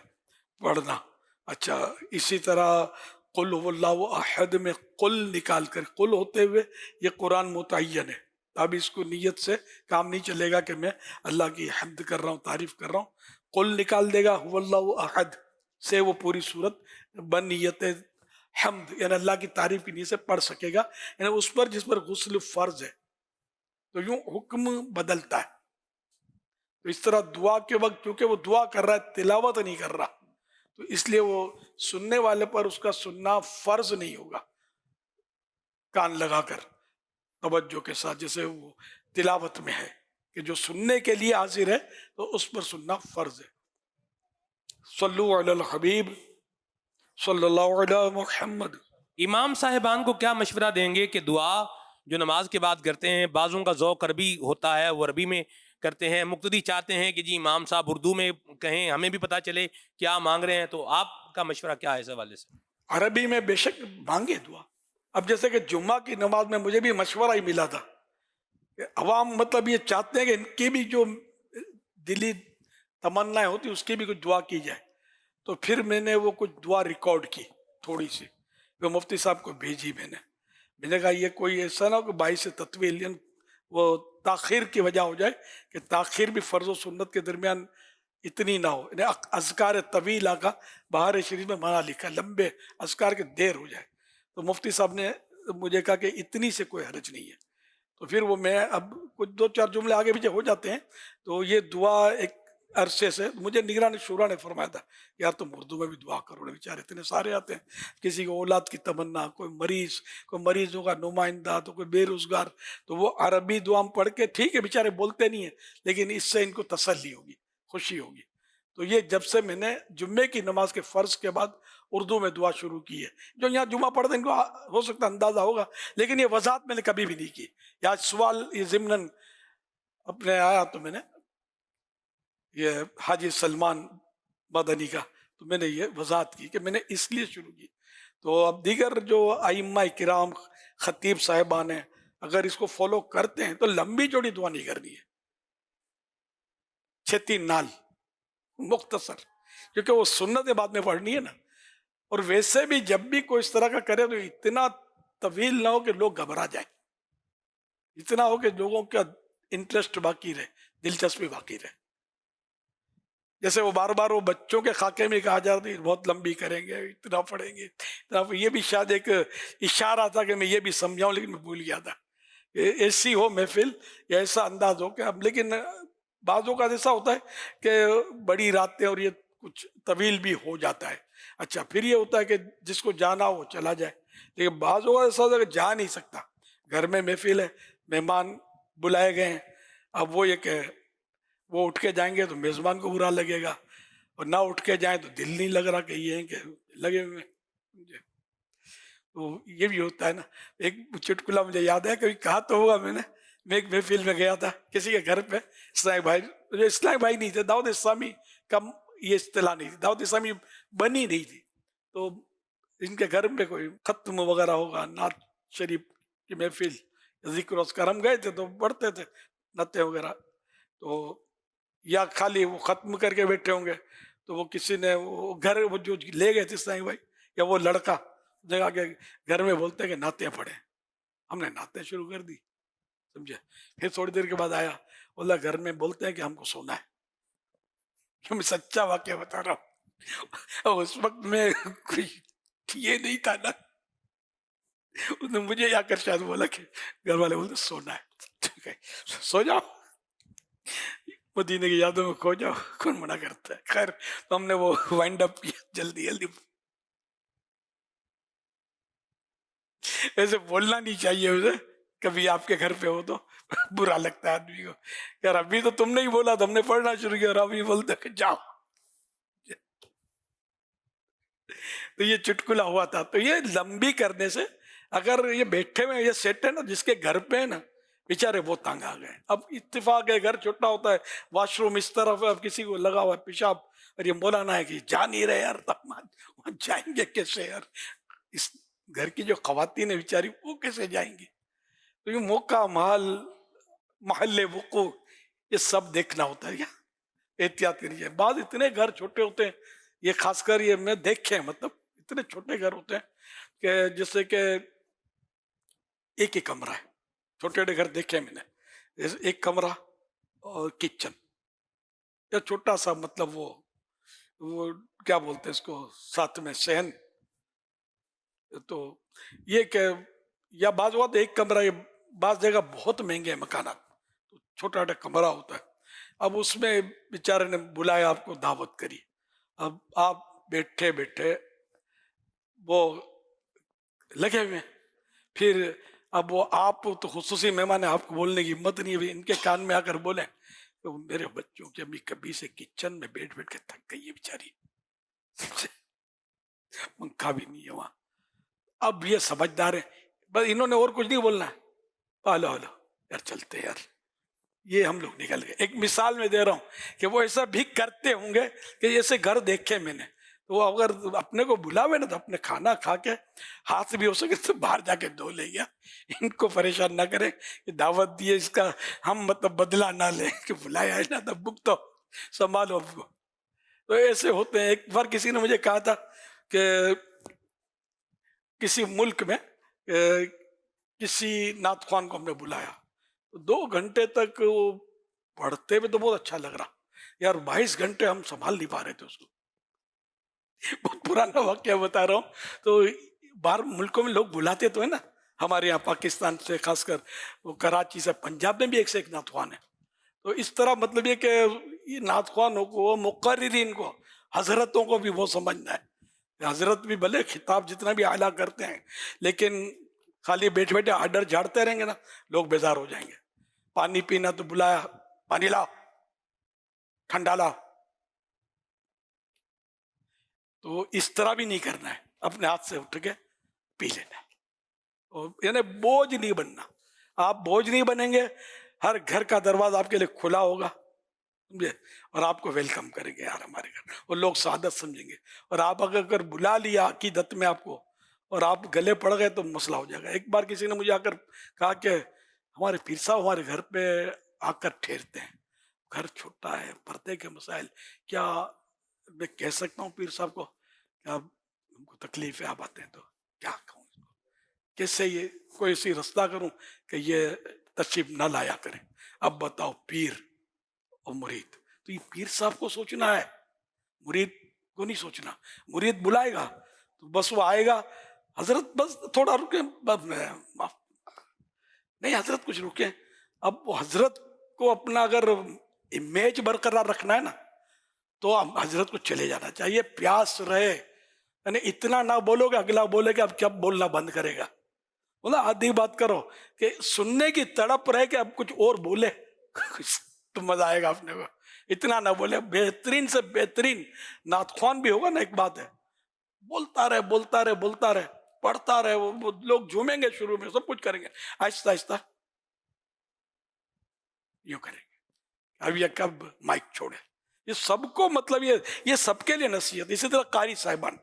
पढ़ना। अच्छा, इसी तरह कुल हुवल्लाहु अहद में कुल निकाल कर, कुल होते हुए ये कुरान मुतय्यन है, अब इसको नीयत से काम नहीं चलेगा कि मैं अल्लाह की हम्द कर रहा हूँ, तारीफ कर रहा हूँ। कुल निकाल देगा, हुवल्लाहु अहद से वो पूरी सूरत बनियत हम्द यानी अल्लाह की तारीफ की नीयत से पढ़ सकेगा, यानी उस पर जिस पर गुस्ल फर्ज है। तो यूं हुक्म बदलता है। तो इस तरह दुआ के वक्त क्योंकि वो दुआ कर रहा है, तिलावत नहीं कर रहा, تو اس لیے وہ سننے والے پر اس کا سننا فرض نہیں ہوگا کان لگا کر توجہ کے ساتھ، جیسے وہ تلاوت میں ہے کہ جو سننے کے لیے حاضر ہے تو اس پر سننا فرض ہے۔ صلو علی الحبیب صلی اللہ علی محمد۔ امام صاحبان کو کیا مشورہ دیں گے کہ دعا جو نماز کے بعد کرتے ہیں، بعضوں کا ذوق عربی ہوتا ہے، وہ عربی میں کرتے ہیں، مقتدی چاہتے ہیں کہ جی امام صاحب اردو میں کہیں، ہمیں بھی پتہ چلے کیا مانگ رہے ہیں، تو آپ کا مشورہ کیا ہے اس حوالے سے؟ عربی میں بے شک مانگے دعا۔ اب جیسے کہ جمعہ کی نماز میں مجھے بھی مشورہ ہی ملا تھا کہ عوام مطلب یہ چاہتے ہیں کہ ان کی بھی جو دلی تمنائیں ہوتی اس کی بھی کچھ دعا کی جائے، تو پھر میں نے وہ کچھ دعا ریکارڈ کی تھوڑی سی، وہ مفتی صاحب کو بھیجی میں نے کہا یہ کوئی ایسا نہ ہو کہ باعث تطویل یعنی وہ تاخیر کی وجہ ہو جائے کہ تاخیر بھی فرض و سنت کے درمیان اتنی نہ ہو، یعنی اذکار طویلہ کا بہار شریف میں منع لکھا ہے، لمبے اذکار کے دیر ہو جائے، تو مفتی صاحب نے مجھے کہا کہ اتنی سے کوئی حرج نہیں ہے، تو پھر وہ میں اب کچھ 2-4 جملے آگے پیچھے ہو جاتے ہیں، تو یہ دعا ایک عرصے سے مجھے نگران شورا نے فرمایا تھا یار تم اردو میں بھی دعا کرو، بیچارے اتنے سارے آتے ہیں، کسی کو اولاد کی تمنا، کوئی مریضوں کا نمائندہ، تو کوئی بے روزگار، تو وہ عربی دعا پڑھ کے ٹھیک ہے بیچارے بولتے نہیں ہیں لیکن اس سے ان کو تسلی ہوگی، خوشی ہوگی۔ تو یہ جب سے میں نے جمعے کی نماز کے فرض کے بعد اردو میں دعا شروع کی ہے، جو یہاں جمعہ پڑھتے ہیں ان کو ہو سکتا ہے اندازہ ہوگا، لیکن یہ وضاحت میں نے کبھی بھی نہیں کی۔ یا سوال یہ ضمناً اپنے آیا تو میں نے یہ حاجی سلمان مدنی کا، تو میں نے یہ وضاحت کی کہ میں نے اس لیے شروع کی۔ تو اب دیگر جو ائمہ کرام خطیب صاحبان ہیں اگر اس کو فالو کرتے ہیں تو لمبی چوڑی دعا نہیں کرنی ہے، چھتی نال مختصر، کیونکہ وہ سنت بعد میں پڑھنی ہے نا، اور ویسے بھی جب بھی کوئی اس طرح کا کرے تو اتنا طویل نہ ہو کہ لوگ گھبرا جائیں، اتنا ہو کہ لوگوں کا انٹرسٹ باقی رہے، دلچسپی باقی رہے۔ جیسے وہ بار بار وہ بچوں کے خاکے میں کہا جاتا ہے بہت لمبی کریں گے، اتنا پڑھیں گے، یہ بھی شاید ایک اشارہ تھا کہ میں یہ بھی سمجھاؤں، لیکن میں بھول گیا تھا کہ ایسی ہو محفل یا ایسا انداز ہو کہ اب، لیکن بعضوں کا ایسا ہوتا ہے کہ بڑی راتیں اور یہ کچھ طویل بھی ہو جاتا ہے۔ اچھا پھر یہ ہوتا ہے کہ جس کو جانا ہو چلا جائے، لیکن بعضوں کا ایسا ہوتا ہے کہ جا نہیں سکتا، گھر میں محفل ہے، مہمان بلائے گئے ہیں، اب وہ یہ کہ وہ اٹھ کے جائیں گے تو میزبان کو برا لگے گا، اور نہ اٹھ کے جائیں تو دل نہیں لگ رہا کہ یہ ہیں کہ لگے ہوئے ہیں، تو یہ بھی ہوتا ہے نا۔ ایک چٹکلا مجھے یاد ہے، کبھی کہا تو ہوگا میں ایک محفل میں گیا تھا کسی کے گھر پہ، اسلامی بھائی نہیں تھے، دعوت اسلامی کم یہ اصطلاح نہیں تھی، دعوت اسلامی بنی نہیں تھی، تو ان کے گھر پہ کوئی ختم وغیرہ ہوگا، نعت شریف کی محفل، ذکر اذکار، ہم گئے تھے تو پڑھتے تھے نعتیں وغیرہ، تو یا خالی وہ ختم کر کے بیٹھے ہوں گے، تو وہ کسی نے وہ گھر وہ جو لے گئے تھے اسلامی بھائی یا وہ لڑکا جگہ کے گھر میں بولتے ہیں کہ نعتیں پڑھیں، ہم نے نعتیں شروع کر دی، سمجھے۔ پھر تھوڑی دیر کے بعد آیا، بولا گھر میں بولتے ہیں کہ ہم کو سونا ہے، میں سچا واقعہ بتا رہا ہوں، اور اس وقت میں کوئی یہ نہیں تھا نا، اس نے مجھے آ کر شاید بولا کہ گھر والے بولتے سونا ہے، ٹھیک ہے سو جاؤ، مدینے کی یادوں میں کھو جاؤ، کون منع کرتا ہے۔ خیر تو ہم نے وہ وائنڈ اپ کیا جلدی جلدی۔ ایسے بولنا نہیں چاہیے اسے، کبھی آپ کے گھر پہ ہو تو برا لگتا ہے آدمی کو، یار ابھی تو تم نے ہی بولا، تم نے پڑھنا شروع کیا اور ابھی بولتے کہ جاؤ۔ تو یہ چٹکلا ہوا تھا۔ تو یہ لمبی کرنے سے اگر یہ بیٹھے ہوئے یہ سیٹ ہے نا، جس کے گھر پہ ہے نا بیچارے وہ تنگ آ گئے، اب اتفاق ہے گھر چھوٹا ہوتا ہے، واش روم اس طرف ہے، اب کسی کو لگا ہوا ہے پیشاب، اور یہ مولانا ہے کہ جا نہیں رہے یار، وہاں جائیں گے کیسے یار، اس گھر کی جو خواتین ہیں بیچاری وہ کیسے جائیں گی؟ تو یہ موقع محل وقوع یہ سب دیکھنا ہوتا ہے، کیا احتیاط کرنی چاہیے۔ بعض اتنے گھر چھوٹے ہوتے ہیں، یہ خاص کر یہ میں دیکھے، مطلب اتنے چھوٹے گھر ہوتے ہیں کہ جیسے کہ ایک ہی کمرہ ہے، چھوٹے چھوٹے گھر دیکھے میں نے، ایک کمرہ اور کچن، یا چھوٹا سا مطلب وہ کیا بولتے ہیں اس کو، ساتھ میں صحن، تو یہ کہ یا بعض وقت ایک کمرہ، یہ بعض جگہ بہت مہنگے مکانات، تو چھوٹا چھوٹا کمرہ ہوتا ہے، اب اس میں بیچارے نے بلایا آپ کو، دعوت کری، اب آپ बैठे बैठे वो लगे हुए हैं। फिर अब वो आप तो खुसूसी मेहमान है, आपको बोलने की हिम्मत नहीं है, इनके कान में आकर बोले तो मेरे बच्चों की अम्मी कभी से किचन में बैठ बैठ के थक गई है बेचारी, पंखा भी नहीं है वहां। अब ये समझदार है, बस इन्होंने और कुछ नहीं बोलना है, हेलो हेलो यार चलते यार, ये हम लोग निकल गए। एक मिसाल में दे रहा हूँ कि वो ऐसा भी करते होंगे कि जैसे घर देखे मैंने, तो वो अगर अपने को बुलावे ना तो अपने खाना खा के हाथ भी हो सके तो बाहर जाके धो लेंगे। इनको परेशान ना करें कि दावत दिए इसका हम मतलब बदला ना लें कि बुलाया है ना तो बुक तो संभालो हमको। तो ऐसे होते हैं। एक बार किसी ने मुझे कहा था कि किसी मुल्क में किसी नात ख्वान को हमने बुलाया, तो 2 घंटे तक वो पढ़ते हुए तो बहुत अच्छा लग रहा यार, 22 घंटे हम संभाल नहीं पा रहे थे उसको। बहुत पुराना वाक्य बता रहा हूँ। तो बाहर मुल्कों में लोग बुलाते तो है ना, हमारे यहाँ पाकिस्तान से खासकर वो कराची से, पंजाब में भी एक से एक नात ख्वान है। तो इस तरह मतलब ये कि ये नात ख्वानों को, मुकर्रिरीन को, हजरतों को भी वो समझना है। हजरत भी भले खिताब जितना भी आला करते हैं, लेकिन खाली बैठे बैठे आर्डर झाड़ते रहेंगे ना, लोग बेजार हो जाएंगे। पानी पीना तो बुलाया, पानी लाओ, ठंडा लाओ, तो इस तरह भी नहीं करना है, अपने हाथ से उठ के पी लेना है। और यानी बोझ नहीं बनना, आप बोझ नहीं बनेंगे, हर घर का दरवाजा आपके लिए खुला होगा, समझे, और आपको वेलकम करेंगे यार हमारे घर, और लोग सादत समझेंगे। और आप अगर बुला लिया अकीदत में आपको और आप गले पड़ गए तो मसला हो जाएगा। एक बार किसी ने मुझे आकर कहा कि हमारे पीर साहब हमारे घर पे आकर ठहरते हैं, घर छोटा है, पर्दे के मसाइल, क्या मैं कह सकता हूँ पीर साहब को क्या हमको तकलीफ है, आप आते हैं तो क्या कहूँ, कैसे ये कोई ऐसी रास्ता करूँ कि ये तशरीफ ना लाया करें। अब बताओ, पीर और मुरीद, तो ये पीर साहब को सोचना है, मुरीद को नहीं सोचना। मुरीद बुलाएगा तो बस वो आएगा, हजरत बस थोड़ा रुके, माफ नहीं हजरत कुछ रुके। अब वो हजरत को अपना अगर इमेज बरकरार रखना है ना, तो हजरत को चले जाना चाहिए, प्यास रहे, यानी इतना ना बोलो कि अगला बोले कि अब क्या बोलना बंद करेगा। बोला आधी बात करो कि सुनने की तड़प रहे कि अब कुछ और बोले तो मजा आएगा अपने को। इतना ना बोले, बेहतरीन से बेहतरीन नात ख्वान भी होगा ना, एक बात है, बोलता रहे बोलता रहे बोलता रहे, पढ़ता रहे, वो लोग झूमेंगे शुरू में, सब कुछ करेंगे, आहिस्ता आहिस्ता यूं करेंगे। अब ये कब माइक छोड़े, ये सबको मतलब ये सबके लिए नसीहत। इसी तरह कारी साहिबान,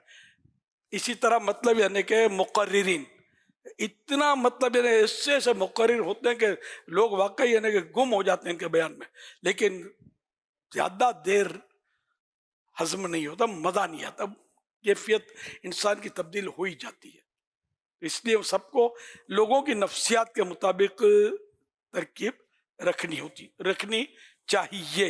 इसी तरह मतलब यानी कि मुकर्रिरीन, इतना मतलब यानी ऐसे मुकर्रिर होते हैं कि लोग वाकई यानी कि गुम हो जाते हैं इनके बयान में, लेकिन ज्यादा देर हजम नहीं होता, मजा नहीं आता, कैफियत इंसान की तब्दील हो ही जाती है। इसलिए सबको लोगों की नफ्सियात के मुताबिक तरकीब रखनी चाहिए।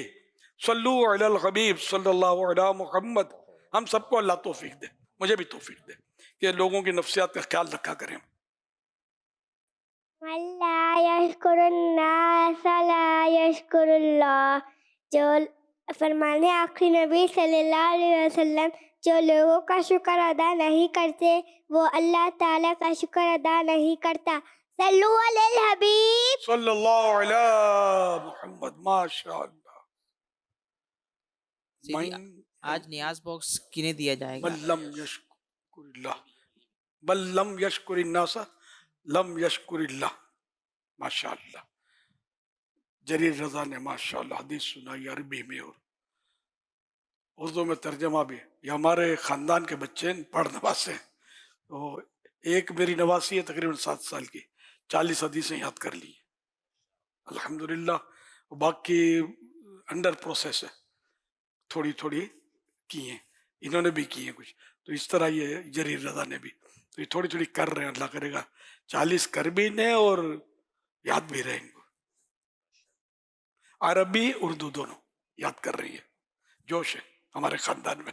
सल्लु अलल हबीब सल्लल्लाहु अलैहि मुहम्मद। हम सबको अल्लाह तौफीक दे, मुझे भी तौफीक दे कि लोगों की नफ्सियात का ख्याल रखा करें। जो फरमाने आखिरी नबी सल्लल्लाहु अलैहि वसल्लम, जो लोगों का शुक्र अदा नहीं करते वो अल्लाह ताला का शुक्र अदा नहीं करता। सल्लु अलल हबीब सल्लल्लाहु अलैहि मुहम्मद। माशाअल्लाह। आज नियाज बॉक्स किन्हें दिया जाएगा? बल्लम यशकुरिन्नास लम यशकुरिल्लाह। माशाअल्लाह। जरीर रजा ने माशाअल्लाह हदीस सुनाई अरबी में और उर्दू में तर्जमा भी। ये हमारे ख़ानदान के बच्चे पढ़ नवासे हैं, तो एक मेरी नवासी है तकरीबन 7 साल की, 40 हदीसें याद कर ली अल्हम्दुलिल्लाह। बाकी अंडर प्रोसेस है, थोड़ी थोड़ी की हैं, इन्होंने भी की हैं कुछ, तो इस तरह ये जरीर रजा ने भी, तो ये थोड़ी थोड़ी कर रहे हैं। अल्लाह करेगा 40 कर भी ने और याद भी रहे इनको। अरबी उर्दू दोनों याद कर रही है, जोश है हमारे खानदान में।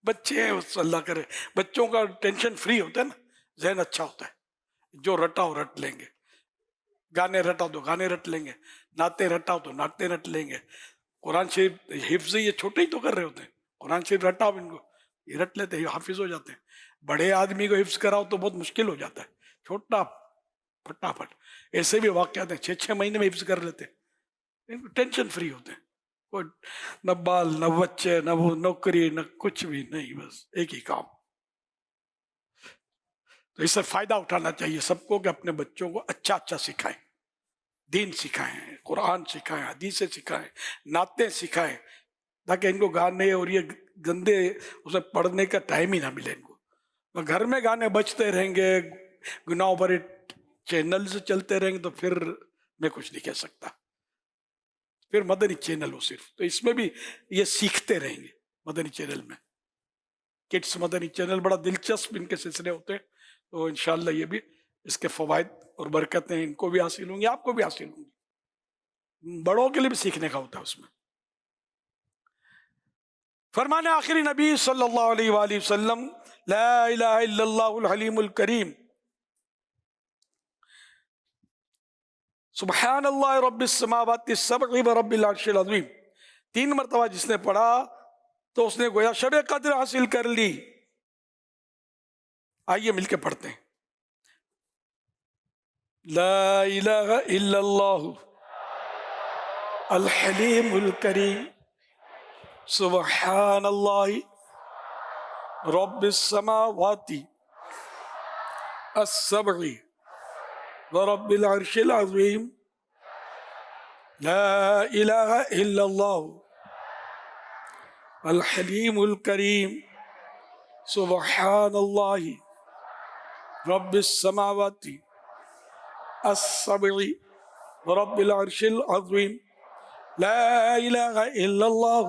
बच्चे हैं, अल्लाह करे बच्चों का टेंशन फ्री होता है ना, जहन अच्छा होता है, जो रटाओ रट लेंगे, गाने रटाओ तो गाने रट लेंगे, नाते रटाओ तो नाते रट लेंगे। कुरान शरीफ हिफ्ज ये छोटे ही तो कर रहे होते हैं, कुरान शरीफ रटाओ इनको یہ رٹ لیتے ہیں, حافظ ہو جاتے ہیں. بڑے آدمی کو حفظ کراؤ تو بہت مشکل ہو جاتا ہے, چھوٹا پھٹافٹ ایسے بھی واقعات ہیں 6 مہینے میں حفظ کر لیتے ہیں, ٹینشن فری ہوتے ہیں, کوئی نہ بال نہ بچے نہ وہ نوکری نہ کچھ بھی نہیں, بس ایک ہی کام. تو اس سے فائدہ اٹھانا چاہیے سب کو کہ اپنے بچوں کو اچھا سکھائیں, دین سکھائیں, قرآن سکھائیں, حدیثیں سکھائیں, نعتیں سکھائیں, تاکہ ان کو گانے اور یہ گندے اسے پڑھنے کا ٹائم ہی نہ ملے ان کو. گھر میں گانے بجتے رہیں گے, گناہوں بھرے چینلز چلتے رہیں گے, تو پھر میں کچھ نہیں کہہ سکتا. پھر مدنی چینل ہو صرف, تو اس میں بھی یہ سیکھتے رہیں گے. مدنی چینل میں کڈس مدنی چینل بڑا دلچسپ ان کے سلسلے ہوتے ہیں, تو انشاءاللہ یہ بھی اس کے فوائد اور برکتیں ان کو بھی حاصل ہوں گی, آپ کو بھی حاصل ہوں گی, بڑوں کے لیے بھی سیکھنے کا ہوتا ہے اس میں. فرمان آخری نبی صلی اللہ علیہ وآلہ وسلم, لا الہ الا اللہ الحلیم الکریم, سبحان اللہ رب السماوات السبع ورب العرش العظیم. 3 مرتبہ جس نے پڑھا تو اس نے گویا شب قدر حاصل کر لی. آئیے مل کے پڑھتے ہیں. لا الہ الا اللہ الحلیم الکریم, سبحان اللہ رب السماوات السبع ورب العرش العظیم, لا الہ الا اللہ الحلیم الکریم, سبحان اللہ رب السماوات السبع ورب العرش العظیم, لا الہ الا اللہ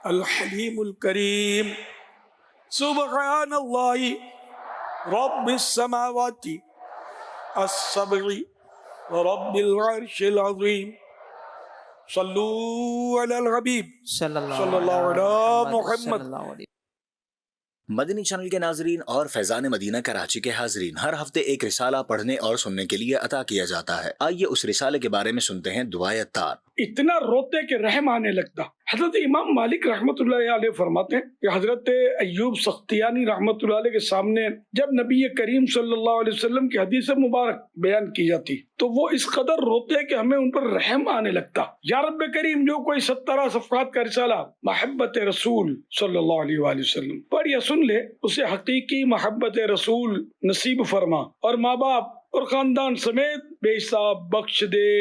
الحلیم الکریم, سبحان اللہ رب السماوات السبع ورب العرش العظیم. صلو علی الحبیب صلی اللہ علی محمد. مدنی چینل کے ناظرین اور فیضان مدینہ کراچی کے حاضرین, ہر ہفتے ایک رسالہ پڑھنے اور سننے کے لیے عطا کیا جاتا ہے. آئیے اس رسالے کے بارے میں سنتے ہیں دعائے اتار. اتنا روتے کہ رحم آنے لگتا. حضرت امام مالک رحمۃ اللہ علیہ فرماتے ہیں کہ حضرت ایوب سختیانی رحمۃ اللہ علیہ کے سامنے جب نبی کریم صلی اللہ علیہ وسلم کی حدیث مبارک بیان کی جاتی تو وہ اس قدر روتے کہ ہمیں ان پر رحم آنے لگتا. یا رب کریم, جو کوئی 17 صفحات کا رسالہ محبت رسول صلی اللہ علیہ وآلہ وسلم پڑھ یا سن لے, اسے حقیقی محبت رسول نصیب فرما اور ماں باپ اور خاندان سمیت بے حساب بخش دے,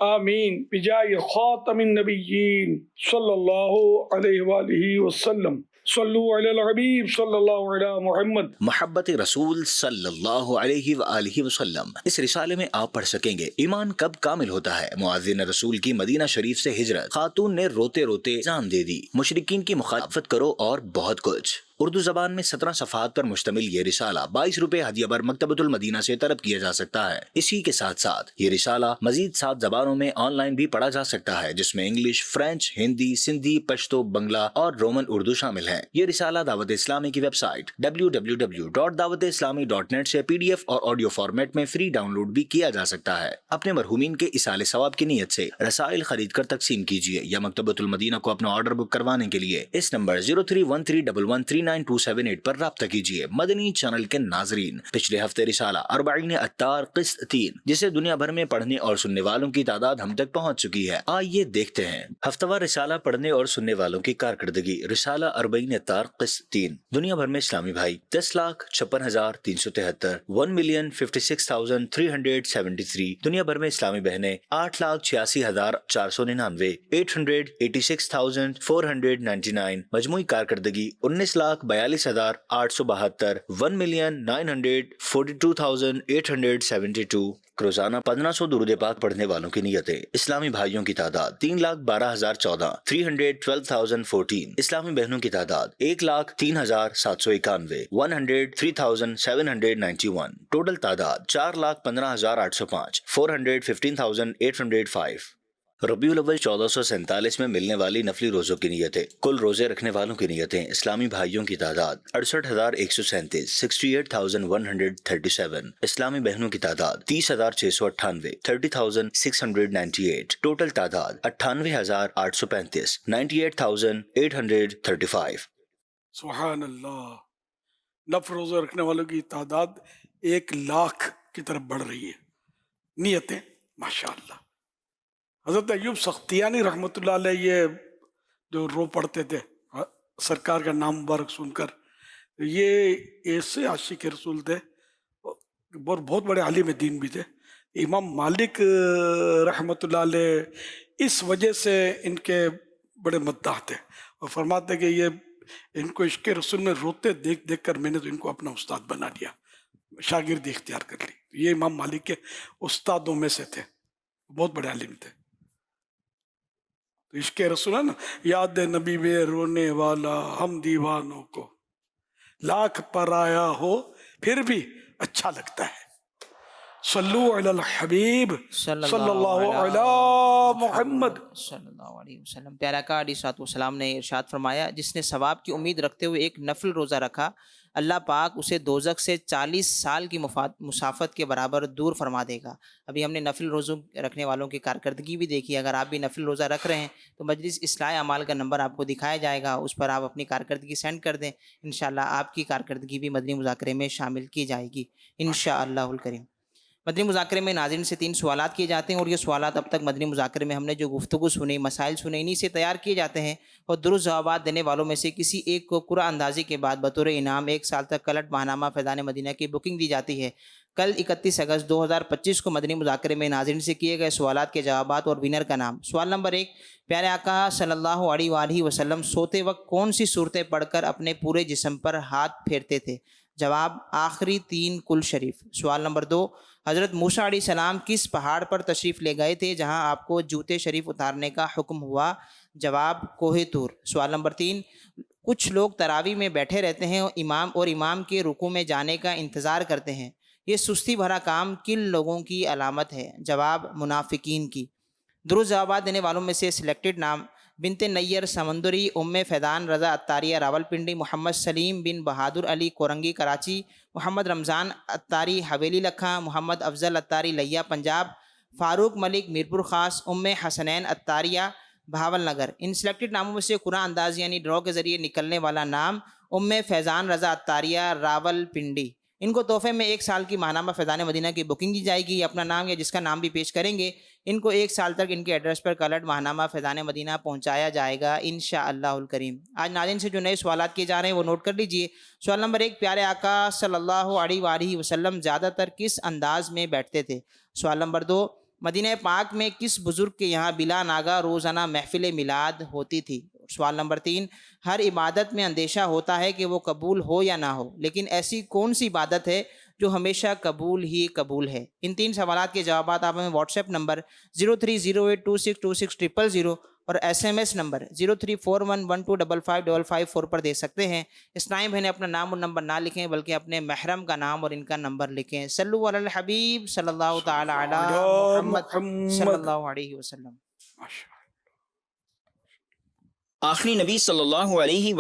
آمین, بجائے خاتم النبیین صلی اللہ علیہ وآلہ وسلم. صلو علی الحبیب صلی اللہ علی محمد. محبت رسول صلی اللہ علیہ وآلہ وسلم. اس رسالے میں آپ پڑھ سکیں گے ایمان کب کامل ہوتا ہے, معاذ رسول کی مدینہ شریف سے ہجرت, خاتون نے روتے روتے جان دے دی, مشرکین کی مخالفت کرو اور بہت کچھ. اردو زبان میں 17 صفحات پر مشتمل یہ رسالہ 22 روپے ہدیہ بر مکتبۃ المدینہ سے طلب کیا جا سکتا ہے. اسی کے ساتھ ساتھ یہ رسالہ مزید 7 زبانوں میں آن لائن بھی پڑھا جا سکتا ہے, جس میں انگلش, فرینچ, ہندی, سندھی, پشتو, بنگلہ اور رومن اردو شامل ہیں. یہ رسالہ دعوت اسلامی کی ویب سائٹ www.dawatislami.net سے PDF اور آڈیو فارمیٹ میں فری ڈاؤن لوڈ بھی کیا جا سکتا ہے. اپنے مرحومین کے ایصال ثواب کی نیت سے رسائل خرید کر تقسیم کیجیے یا مکتبۃ المدینہ کو اپنا آرڈر بک کروانے کے لیے اس نمبر 0313113978 پر رابطہ کیجیے. مدنی چینل کے ناظرین, پچھلے ہفتے رسالہ 40 اتار قسط 3 جسے دنیا بھر میں پڑھنے اور سننے والوں کی تعداد ہم تک پہنچ چکی ہے. آئیے دیکھتے ہیں ہفتہ وار رسالہ پڑھنے اور سننے والوں کی کارکردگی. رسالہ 40 اتار قسط 3. دنیا بھر میں اسلامی بھائی 10,56,373 1,56,373. دنیا بھر میں اسلامی بہنیں 8,86,499 886,499. مجموعی کارکردگی 19,42,872 1,942,872. روزانہ 1500 درود پاک پڑھنے والوں کی نیتیں. اسلامی بھائیوں کی تعداد 3,12,014 312,014. اسلامی بہنوں کی تعداد 1,03,791 103,791. ٹوٹل تعداد 4,15,805 415,805. ربیع الاول 1447 میں ملنے والی نفلی روزوں کی نیتیں. کل روزے رکھنے والوں کی نیتیں. اسلامی بھائیوں کی تعداد 68,137 68,137. اسلامی بہنوں کی تعداد 30,698 30,698. ٹوٹل تعداد 98,835 98,835. सुभान अल्लाह, नफ रोज़े रखने वालों की तादाद 1,00,000 की तरफ बढ़ रही है। नियतें माशाअल्लाह। हज़रत अय्यूब सख्तियानी रहमतुल्लाह अलैह ये जो रो पड़ते थे सरकार का नाम मुबारक सुनकर, ये ऐसे आशिक रसूल थे और बहुत बड़े आलिम दीन भी थे। इमाम मालिक रहमतुल्लाह अलैह इस वजह से इनके बड़े मद्दाह थे और फरमाते कि ये इनको इश्क़ रसूल में रोते देख देख कर मैंने तो इनको अपना उस्ताद बना लिया, शागिर्दी इख्तियार कर ली। ये इमाम मालिक के उस्तादों में से थे, बहुत बड़े आलिम थे। तो इश्क़ रसूल है ना, याद नबी में रोने वाला हम दीवानों को लाख पराया हो फिर भी अच्छा लगता है। सल्लु अलल हबीब सल्लल्लाहु अला मुहम्मद सल्लल्लाहु अलैहि वसल्लम। प्यारा का अलैहिस्सलाम ने इरशाद फरमाया, जिसने सवाब की उम्मीद रखते हुए एक नफल रोज़ा रखा, अल्लाह पाक उसे दोज़ख से 40 साल की मुसाफत के बराबर दूर फरमा देगा। अभी हमने नफल रोज़ों रखने वालों की कारकर्दगी भी देखी। अगर आप भी नफल रोज़ा रख रहे हैं तो मजलिस इस्लाह अमाल का नंबर आपको दिखाया जाएगा, उस पर आप अपनी कारकर्दगी सेंड कर दें। इंशाअल्लाह आपकी कारकर्दगी भी मदनी मुज़ाकरे में शामिल की जाएगी इंशाअल्लाहुल करीम। मदनी मुज़ाकरे में नाज़रीन से 3 सवालात किए जाते हैं और ये सवालात अब तक मदनी मुज़ाकरे में हमने जो गुफ्तगू सुनी, मसाइल सुने, इन्हीं से तैयार किए जाते हैं और दुरुस्त जवाबात देने वालों में से किसी एक को कुरान अंदाज़ी के बाद बतौर इनाम 1 साल तक कलट माहनामा फैज़ान मदीना की बुकिंग दी जाती है। कल 31 अगस्त 2025 को मदनी मुज़ाकरे में नाज़रीन से किए गए सवालात के जवाबात और विनर का नाम। सवाल नंबर 1, प्यारे आका सल्लल्लाहु अलैहि वसल्लम सोते वक्त कौन सी सूरतें पढ़कर अपने पूरे जिस्म पर हाथ फेरते थे? जवाब, आखिरी 3 कुल शरीफ। सवाल नंबर 2, हज़रत मूसा अलैहिस्सलाम किस पहाड़ पर तशरीफ़ ले गए थे जहां आपको जूते शरीफ उतारने का हुक्म हुआ? जवाब, कोहे तूर। सवाल नंबर 3, कुछ लोग तरावी में बैठे रहते हैं और इमाम के रुकू में जाने का इंतज़ार करते हैं, ये सुस्ती भरा काम किन लोगों की अलामत है? जवाब, मुनाफिकीन की। दुरुस्त जवाब देने वालों में से सिलेक्टेड नाम: बिनते नैयर समंदरी, उम्मे फैदान रज़ा अत्तारिया रावलपिंडी, मोहम्मद सलीम बिन बहादुर अली कोरंगी कराची, मोहम्मद रमज़ान अत्तारी हवेली लखा, मोहम्मद अफजल अत्तारी लिया पंजाब, फ़ारूक मलिक मीरपुर ख़ास, उम्मे हसनैन अत्तारिया भावल नगर। इन सिलेक्टेड नामों में से कुरान अंदाज़ यानी ड्रॉ के ज़रिए निकलने वाला नाम उम्मे फैज़ान रज़ा अत्तारिया रावलपिंडी। इनको तोहफे में 1 साल की माहनामा फैज़ान मदीना की बुकिंग दी जाएगी। अपना नाम या जिसका नाम भी पेश करेंगे, इनको 1 साल तक इनके एड्रेस पर कलट माहनामा फैज़ान मदीना पहुंचाया जाएगा इंशाअल्लाहुल करीम। आज नाज़रीन से जो नए सवालात किए जा रहे हैं वो नोट कर लीजिए। सवाल नंबर 1, प्यारे आका सल्लल्लाहु अलैहि वसल्लम ज़्यादातर किस अंदाज में बैठते थे? सवाल नंबर 2, मदीना पाक में किस बुज़ुर्ग के यहाँ बिला नागा रोज़ाना महफिल मिलाद होती थी? सवाल नंबर 3, हर इबादत में अंदेशा होता है कि वो कबूल हो या ना हो, लेकिन ऐसी कौन सी इबादत है जो हमेशा कबूल ही कबूल है? इन 3 सवालात के जवाब आप हमें व्हाट्सएप नंबर 0308262600 और SMS नंबर 0341125555 पर दे सकते हैं। इस्लामी बहनें अपना नाम और नंबर ना लिखें बल्कि अपने महरम का नाम और इनका नंबर लिखें। सल्लु अलल हबीब सल्लल्लाहु तआला अला मुहम्मद सल्लल्लाहु अलैहि वसल्लम। आखिरी नबी सल्लल्लाहु अलैहि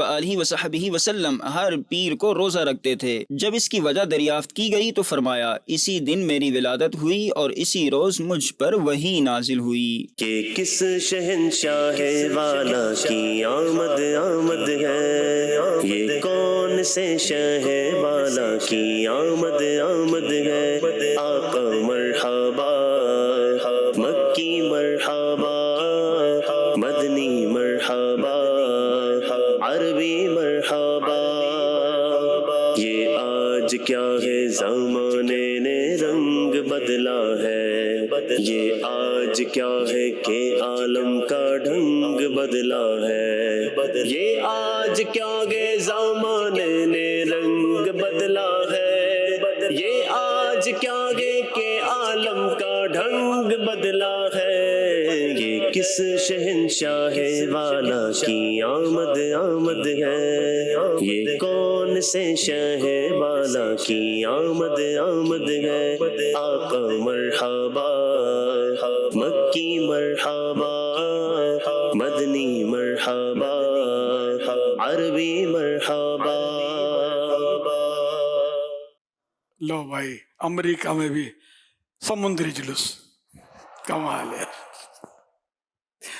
वसल्लम हर पीर को रोज़ा रखते थे। जब इसकी वजह दरियाफ्त की गई तो फरमाया, इसी दिन मेरी विलादत हुई और इसी रोज़ मुझ पर वही नाजिल हुई कि किस शहंशाह वाला की आमद आमद है, ये कौन से शह वाला की आमद आमद है। आका मरहबा, मक्की मरहबा, मदनी मरहबा, अरबी मरहबा। ये आज क्या है ज़माने ने रंग बदला है, ये आज क्या है कि आलम का ढंग बदला है। ये आज क्या है ज़माने ने रंग बदला है, ये आज क्या है कि आलम का ढंग बदला है। ये किस शहंशाह वाला की आमद आमद है, ये कौन से शह वाला की आमद आमद है। आका मरहबा, मक्की मरहबा, मदनी मरहबा, अरबी मरहबा। लो भाई, अमेरिका में भी समुद्री जुलूस, कमाल है,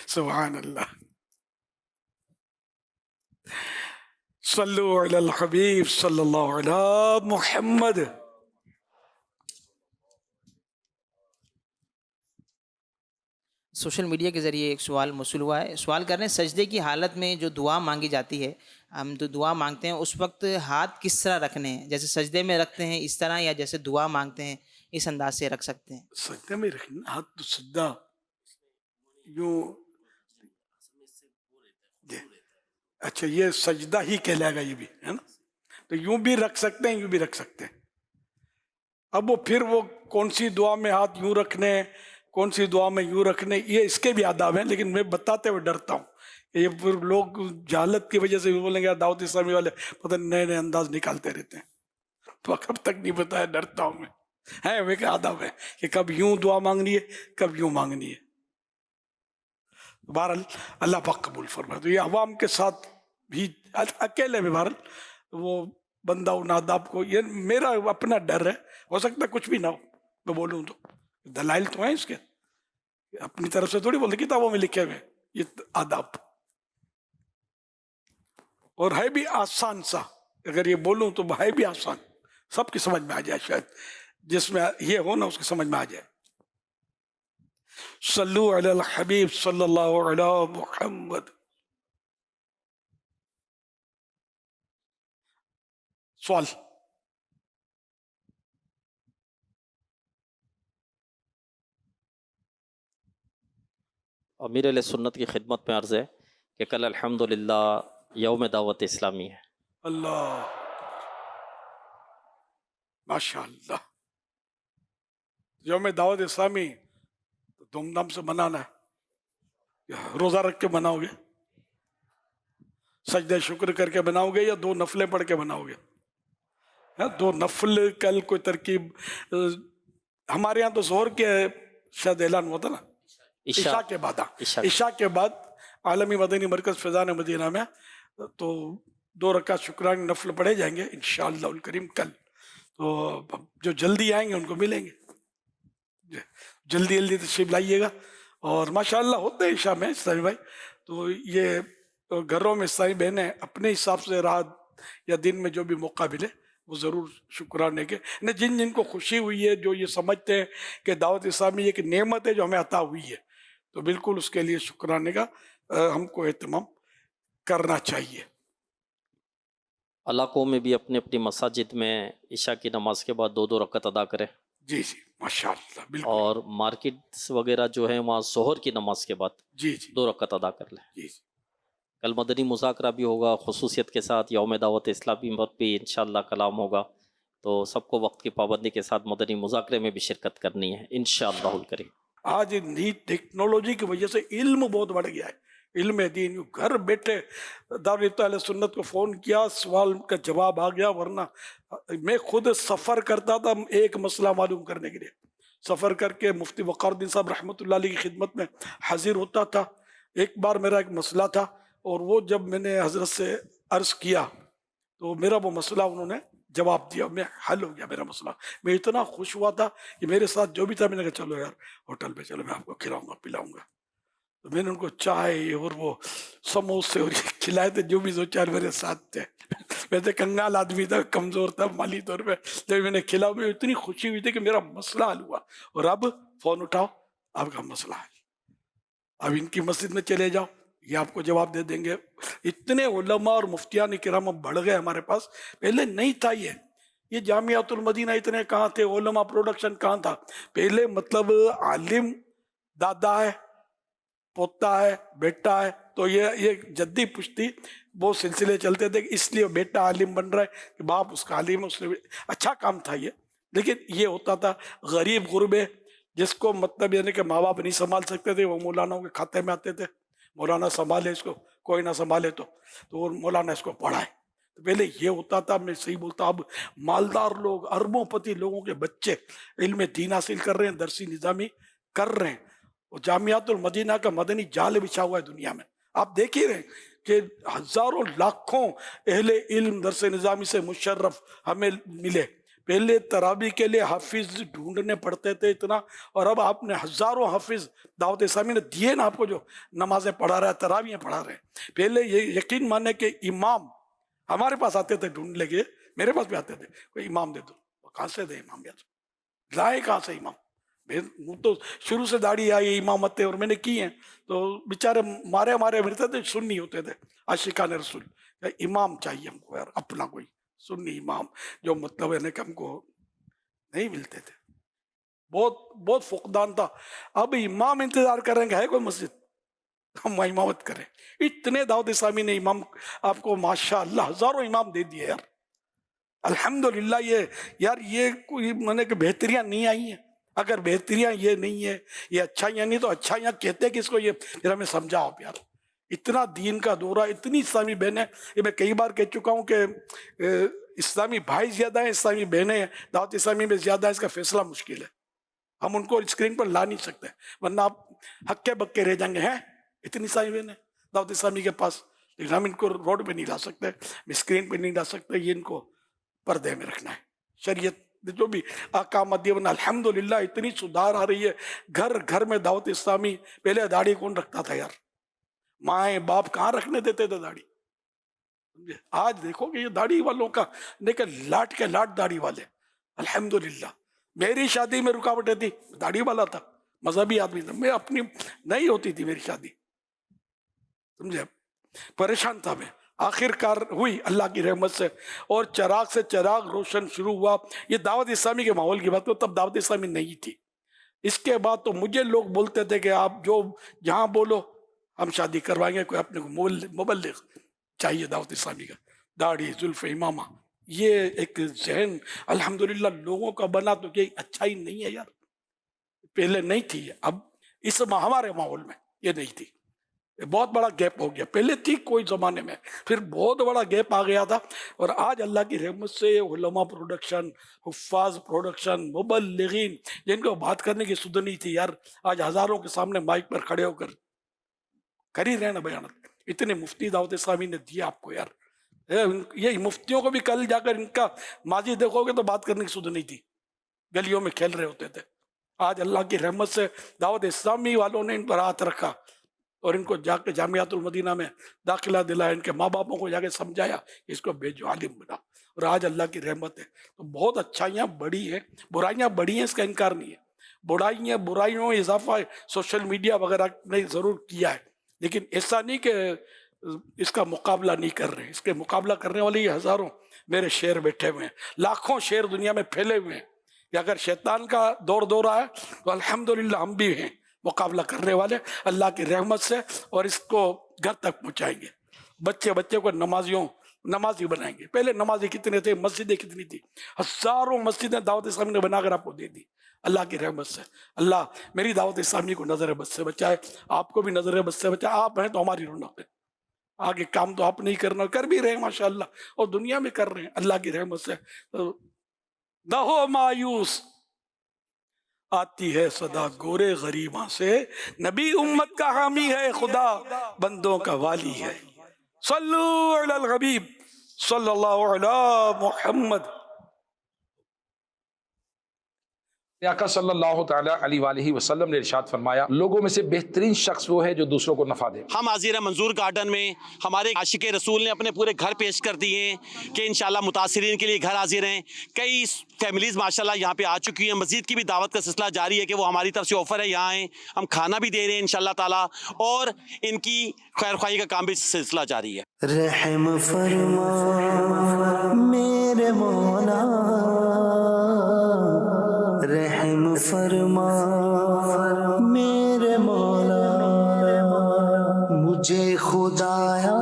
सुभान अल्लाह। सल्लु अलल हबीब सल्लल्लाहु अलैहि मुहम्मद। सोशल मीडिया के ज़रिए एक सवाल मौसूल हुआ है। सवाल कर रहे हैं, सजदे की हालत में जो दुआ मांगी जाती है, हम तो दुआ मांगते हैं उस वक्त हाथ किस तरह रखने हैं? जैसे सजदे में रखते हैं इस तरह, या जैसे दुआ मांगते हैं इस अंदाज से रख सकते हैं? सजदे में रखना हाथ तो सीधा यूं। अच्छा, ये सजदा ही कहलाएगा ये भी, है ना? तो यूं भी रख सकते हैं, यूं भी रख सकते हैं। अब वो फिर वो कौन सी दुआ में हाथ यूं रखने, कौन सी दुआ में यूं रखने, ये इसके भी आदाब हैं, लेकिन मैं बताते हुए डरता हूँ। ये फिर लोग जहालत की वजह से भी बोलेंगे दावत इस्लामी वाले पता नए नए अंदाज निकालते रहते हैं, तो कब तक नहीं बताया, डरता हूँ मैं। है वे का आदाब है कि कब यूं दुआ मांगनी है, कब यूं मांगनी है। बहरहाल अल्लाह पाक कबूल फरमाए। तो ये अवाम के साथ भी अकेले में बहरहाल वो बंदा उन आदाब को, ये मेरा अपना डर है, हो सकता है कुछ भी ना हो, मैं बोलूँ तो दलाइल तो हैं इसके, अपनी तरफ से थोड़ी बोलते, किताबों में लिखे हुए ये आदाब, और है भी आसान सा। अगर ये बोलूं तो है भी आसान, सबकी समझ में आ जाए, शायद जिसमें ये हो ना उसकी समझ में आ जाए। सल्लु अलल हबीब सल्लल्लाहु अलैहि मुहम्मद। सवाल। अमीर अहले सुन्नत की खिदमत में अर्ज़ है कि कल अल्हम्दुलिल्लाह यौम दावत इस्लामी है। अल्लाह माशाअल्लाह। यौम दावत इस्लामी तो धूमधाम से मनाना है। रोज़ा रख के बनाओगे, सजदे शुक्र करके बनाओगे, या दो नफलें पढ़ के बनाओगे? है दो नफल, कल कोई तरकीब हमारे यहाँ तो जोहर के शायद ऐलान हुआ था ना, इशा के बाद, इशा के बाद आलमी मदनी मरकज फैज़ान मदीना में तो 2 रकात शुक्रानी नफल पढ़े जाएंगे इंशाअल्लाह उल करीम कल। तो जो जल्दी आएंगे उनको मिलेंगे, जल्दी जल्दी तशरीफ लाइएगा। और माशाअल्लाह होते हैं इशा में इस्लामी भाई, तो ये घरों में इस्लामी बहनें अपने हिसाब से रात या दिन में जो भी मौका मिले वो ज़रूर शुक्राने के न, जिन जिनको खुशी हुई है, जो ये समझते हैं कि दावत इस्लामी एक नेमत है जो हमें अता हुई है, तो बिल्कुल उसके लिए शुक्राने का हमको एहतमाम करना चाहिए। इलाकों में भी अपनी अपनी मसाजिद में इशा की नमाज के बाद 2-2 रकात अदा करें। जी जी माशाअल्लाह, बिल्कुल। और मार्केट्स वगैरह जो है वहाँ जोहर की नमाज के बाद जी 2 रकात अदा कर लें। जी। कल मदनी मुज़ाकरा भी होगा खुसूसियत के साथ, यौम दावत इस्लामी पर भी इंशाअल्लाह कलाम होगा, तो सबको वक्त की पाबंदी के साथ मदनी मुज़ाकरे में भी शिरकत करनी है इंशाअल्लाहुल करीम। आज नई टेक्नोलॉजी की वजह से इल्म बहुत बढ़ गया है, इल्म दीन। घर बैठे दावत अहले सुन्नत को फ़ोन किया, सवाल का जवाब आ गया। वरना मैं खुद सफ़र करता था एक मसला मालूम करने के लिए, सफ़र करके मुफ्ती वक़ारुद्दीन साहब रहमतुल्लाह अलैह की खिदमत में हाजिर होता था। एक बार मेरा एक मसला था, और वो जब मैंने हजरत से अर्ज़ किया तो मेरा वो मसला उन्होंने जवाब दिया, मैं हल हो गया मेरा मसला। मैं इतना खुश हुआ था कि मेरे साथ जो भी था, मैंने कहा चलो यार होटल पे चलो, मैं आपको खिलाऊंगा पिलाऊंगा। तो मैंने उनको चाय और वो समोसे और ये खिलाए थे, जो भी 2-4 मेरे साथ थे। मैं तो कंगाल आदमी था, कमज़ोर था माली तौर पे, जब मैंने खिलाया मुझे इतनी खुशी हुई थी कि मेरा मसला हल हुआ। और अब फ़ोन उठाओ, आपका मसला हल, अब इनकी मस्जिद में चले जाओ, ये आपको जवाब दे देंगे। इतने उलमा और मुफ्तियान किराम बढ़ गए हमारे पास, पहले नहीं था ये जामियातुल मदीना इतने कहाँ थे, उलमा प्रोडक्शन कहाँ था पहले। मतलब आलिम दादा है, पोता है, बेटा है, तो ये जद्दी पुश्ती वो सिलसिले चलते थे, इसलिए बेटा आलिम बन रहा है कि बाप उसका आलिम है, उसने अच्छा काम था ये। लेकिन ये होता था गरीब गुरबे, जिसको मतलब यानी कि माँ बाप नहीं संभाल सकते थे, वो मौलानाओं के खाते में आते थे, मौलाना संभाले इसको, कोई ना संभाले तो वो मौलाना इसको पढ़ाए। तो पहले ये होता था, मैं सही बोलता। अब मालदार लोग, अरबोंपति लोगों के बच्चे इल्म दीन हासिल कर रहे हैं, दरसी निज़ामी कर रहे हैं। और जामियातुल मदीना का मदनी जाल बिछा हुआ है दुनिया में। आप देख ही रहे कि हजारों लाखों अहले इल्म दरसे निज़ामी से मुशर्रफ हमें मिले। पहले तरावी के लिए हाफिज ढूंढने पड़ते थे इतना, और अब आपने हजारों हाफिज दावत इस्लामी ने दिए ना आपको, जो नमाजें पढ़ा रहा है, तरावियाँ पढ़ा रहे हैं। पहले ये यकीन माने कि इमाम हमारे पास आते थे ढूंढ लेके, मेरे पास भी आते थे, कोई इमाम दे दो। कहाँ से दे इमाम यार, लाए कहाँ से इमाम? वो तो शुरू से दाढ़ी आई, इमामतें और मैंने की हैं, तो बेचारे मारे मारे फिरते थे, सुन्नी होते थे, आशिकान रसूल। इमाम चाहिए हमको यार, अपना कोई सुन्नी इमाम, जो मतलब है कि हमको नहीं मिलते थे, बहुत बहुत फुकदान था। अब इमाम इंतजार करेंगे, है कोई मस्जिद हम इमामत करें? इतने दाऊद इस्लामी ने इमाम आपको माशाअल्लाह हजारों इमाम दे दिए यार, अल्हम्दुलिल्लाह। ये कोई मैंने कि बेहतरियां नहीं आई हैं। अगर बेहतरियां ये नहीं है, ये अच्छाइयां नहीं, तो अच्छाइयां कहते किसको? ये फिर हमें समझाओ आप यार। इतना दीन का दौरा, इतनी इस्लामी बहनें, ये मैं कई बार कह चुका हूँ कि इस्लामी भाई ज्यादा है, इस्लामी बहनें दावत इस्लामी में ज्यादा है, इसका फैसला मुश्किल है। हम उनको स्क्रीन पर ला नहीं सकते, वरना आप हक्के बक्के रह जाएंगे। हैं इतनी इस्लामी बहनें दावत इस्लामी के पास, लेकिन हम इनको रोड पे नहीं ला सकते, स्क्रीन पे नहीं ला सकते, ये इनको पर्दे में रखना है। शरीयत जो भी अहकाम दिए, वरना अल्हम्दुलिल्लाह इतनी सुधार आ रही है। घर घर में दावत इस्लामी। पहले दाढ़ी कौन रखता था यार? माए बाप कहाँ रखने देते थे दाढ़ी? आज देखोगे ये दाढ़ी वालों का, लेकिन लाट के लाट दाढ़ी वाले, अल्हम्दुलिल्लाह। मेरी शादी में रुकावटें थी, दाढ़ी वाला था, मजहबी आदमी था, मैं अपनी नहीं होती थी मेरी शादी, समझे, परेशान था मैं। आखिरकार हुई अल्लाह की रहमत से, और चिराग से चिराग रोशन शुरू हुआ। ये दावत इस्लामी के माहौल की बात, तो तब दावत इस्लामी नहीं थी। इसके बाद तो मुझे लोग बोलते थे कि आप जो जहाँ बोलो हम शादी करवाएंगे, कोई अपने को मुबल्लिग चाहिए दावत इस्लामी का, दाढ़ी जुल्फ़ इमामा, ये एक जहन अल्हम्दुलिल्लाह लोगों का बना, तो ये अच्छा ही नहीं है यार, पहले नहीं थी। अब इस हमारे माहौल में ये नहीं थी, बहुत बड़ा गैप हो गया। पहले थी कोई ज़माने में, फिर बहुत बड़ा गैप आ गया था, और आज अल्लाह की रहमत से उलमा प्रोडक्शन, हुफ़ाज़ प्रोडक्शन, मुबल्लिगीन, जिनको बात करने की सुध नहीं थी यार, आज हज़ारों के सामने माइक पर खड़े होकर कर ही रहे ना बयान। इतने मुफ्ती दावत इस्लामी ने दिया आपको यार। ये मुफ्तियों को भी कल जाकर इनका माजी देखोगे तो बात करने की सुध नहीं थी, गलियों में खेल रहे होते थे। आज अल्लाह की रहमत से दावत इस्लामी वालों ने इन पर हाथ रखा, और इनको जाके जामियातुल मदीना में दाखिला दिलाया, इनके माँ बापों को जाके समझाया, इसको भेजो आलिम बना, और आज अल्लाह की रहमत है। तो बहुत अच्छाइयाँ बड़ी हैं, बुराइयाँ बड़ी हैं, इसका इनकार नहीं है। बुराइयों में इजाफा सोशल मीडिया वगैरह ने ज़रूर किया है, लेकिन ऐसा नहीं कि इसका मुकाबला नहीं कर रहे। इसके मुकाबला करने वाले ये हज़ारों मेरे शेर बैठे हुए हैं, लाखों शेर दुनिया में फैले हुए हैं। कि अगर शैतान का दौर है तो अल्हम्दुलिल्लाह हम भी हैं मुकाबला करने वाले अल्लाह की रहमत से, और इसको घर तक पहुँचाएंगे। बच्चे को नमाजी बनाएंगे। पहले नमाजी कितने थे, मस्जिदें कितनी थी, हज़ारों मस्जिदें दावत इस्लामी ने बनाकर आपको दे दी अल्लाह की रहमत से। अल्लाह मेरी दावत इस्लामी को नजर बद से बचाए, आपको भी नजर बद से बचाए। आप हैं तो हमारी रौनक है, आगे काम तो आप नहीं करना, कर भी रहे हैं माशाअल्लाह, और दुनिया में कर रहे हैं अल्लाह की रहमत से। तो न हो मायूस, आती है सदा गोरे गरीबा से, नबी उम्मत का हामी है, खुदा बंदों का वाली है। सल्लु अलल हबीब सल्लल्लाहु अला मुहम्मद। आका सल्लल्लाहु तआला अलैहि वसल्लम ने इरशाद फरमाया, लोगों में से बेहतरीन शख्स वो है जो दूसरों को नफा दे। हम हाजिर मंजूर गार्डन में हमारे आशिक रसूल ने अपने पूरे घर पेश कर दिए हैं कि इंशाल्लाह मुतासिरीन के लिए घर हाजिर हैं। कई फैमिलीज माशाल्लाह यहाँ पे आ चुकी हैं। मस्जिद की भी दावत का सिलसिला जारी है कि वो हमारी तरफ से ऑफर है, यहाँ आएँ, हम खाना भी दे रहे हैं इंशाल्लाह ताला, और इनकी खैर ख्वाही का काम भी सिलसिला जारी है। रहम फरमा मेरे मौला, रहम फरमा मेरे मौला, मुझे खुदाया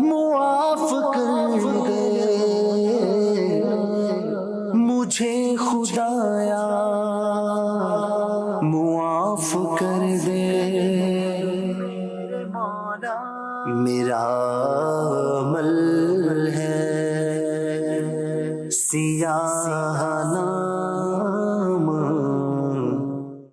मुआफ कर दे, मुझे खुदाया मुआफ कर दे। मेरा अमल है सियाह नाम।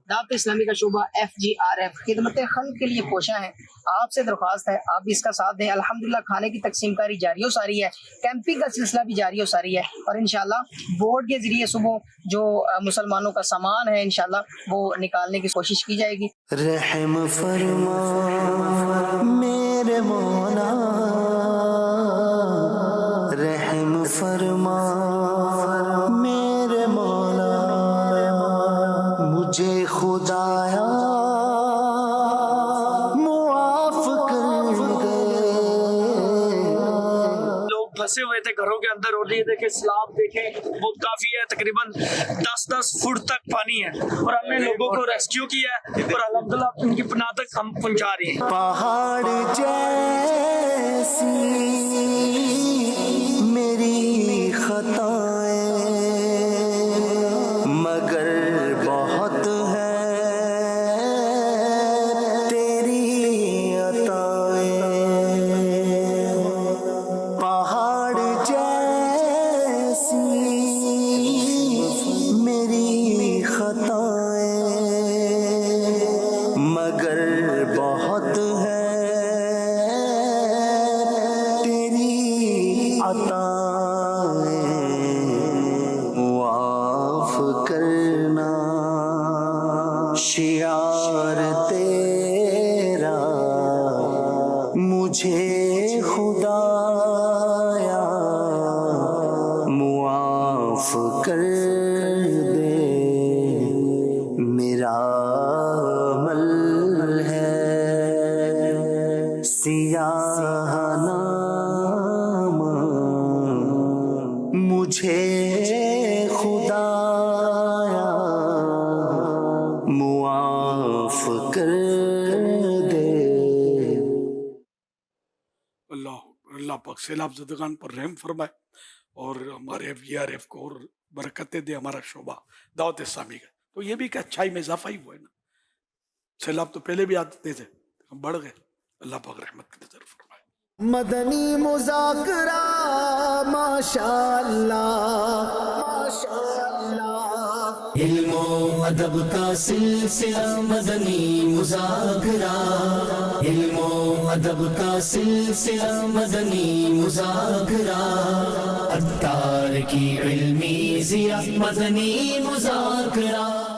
दावत इस्लामी का शोबा FGRF खिदमत खल्क के लिए कोशा है। आपसे दरख्वास्त है आप भी इसका साथ दें। अल्हम्दुलिल्लाह खाने की तकसीम कारी जारी हो सारी है, कैंपिंग का सिलसिला भी जारी हो सारी है, और इंशाल्लाह बोर्ड के जरिए सुबह जो मुसलमानों का सामान है इंशाल्लाह वो निकालने की कोशिश की जाएगी। रहम फरमा मेरे मौला, مجھے خدایا معاف کر دے. لوگ پھنسے ہوئے تھے گھروں کے اندر اور یہ دیکھیں سیلاب دیکھیں وہ کافی ہے، تقریباً 10 فٹ تک پانی ہے اور ہم نے لوگوں کو ریسکیو کیا ہے اور الحمدللہ ان کی پناہ تک ہم پہنچا رہے ہیں. پہاڑ جیسی میری خطائیں مگر بہت ہے تیری عطائیں. پہاڑ جیسی میری خطائیں مگر بہت ہے تیری عطائیں. معاف کرنا شعار تیرا مجھے خدایا معاف کر دے. میرا عمل ہے سیاہ نام مجھے خدایا معاف کر دے. اللہ پاک سیلاب زدگان پر رحم فرمائے اور ہمارے FGRF کو اور برکتیں دے. ہمارا شعبہ دعوت اسلامی کا تو یہ بھی ایک اچھائی میں اضافہ ہی ہوا ہے نا. سیلاب تو پہلے بھی آتے تھے، ہم بڑھ گئے. اللہ پاک رحمت کی نظر فرمائے. مدنی مذاکرہ ماشاء اللہ ماشاء اللہ. علم و ادب کا سلسلہ مدنی مذاکرہ. علم و ادب کا سلسلہ مدنی مذاکرہ. عطار کی علمی ضیا مدنی مذاکرہ.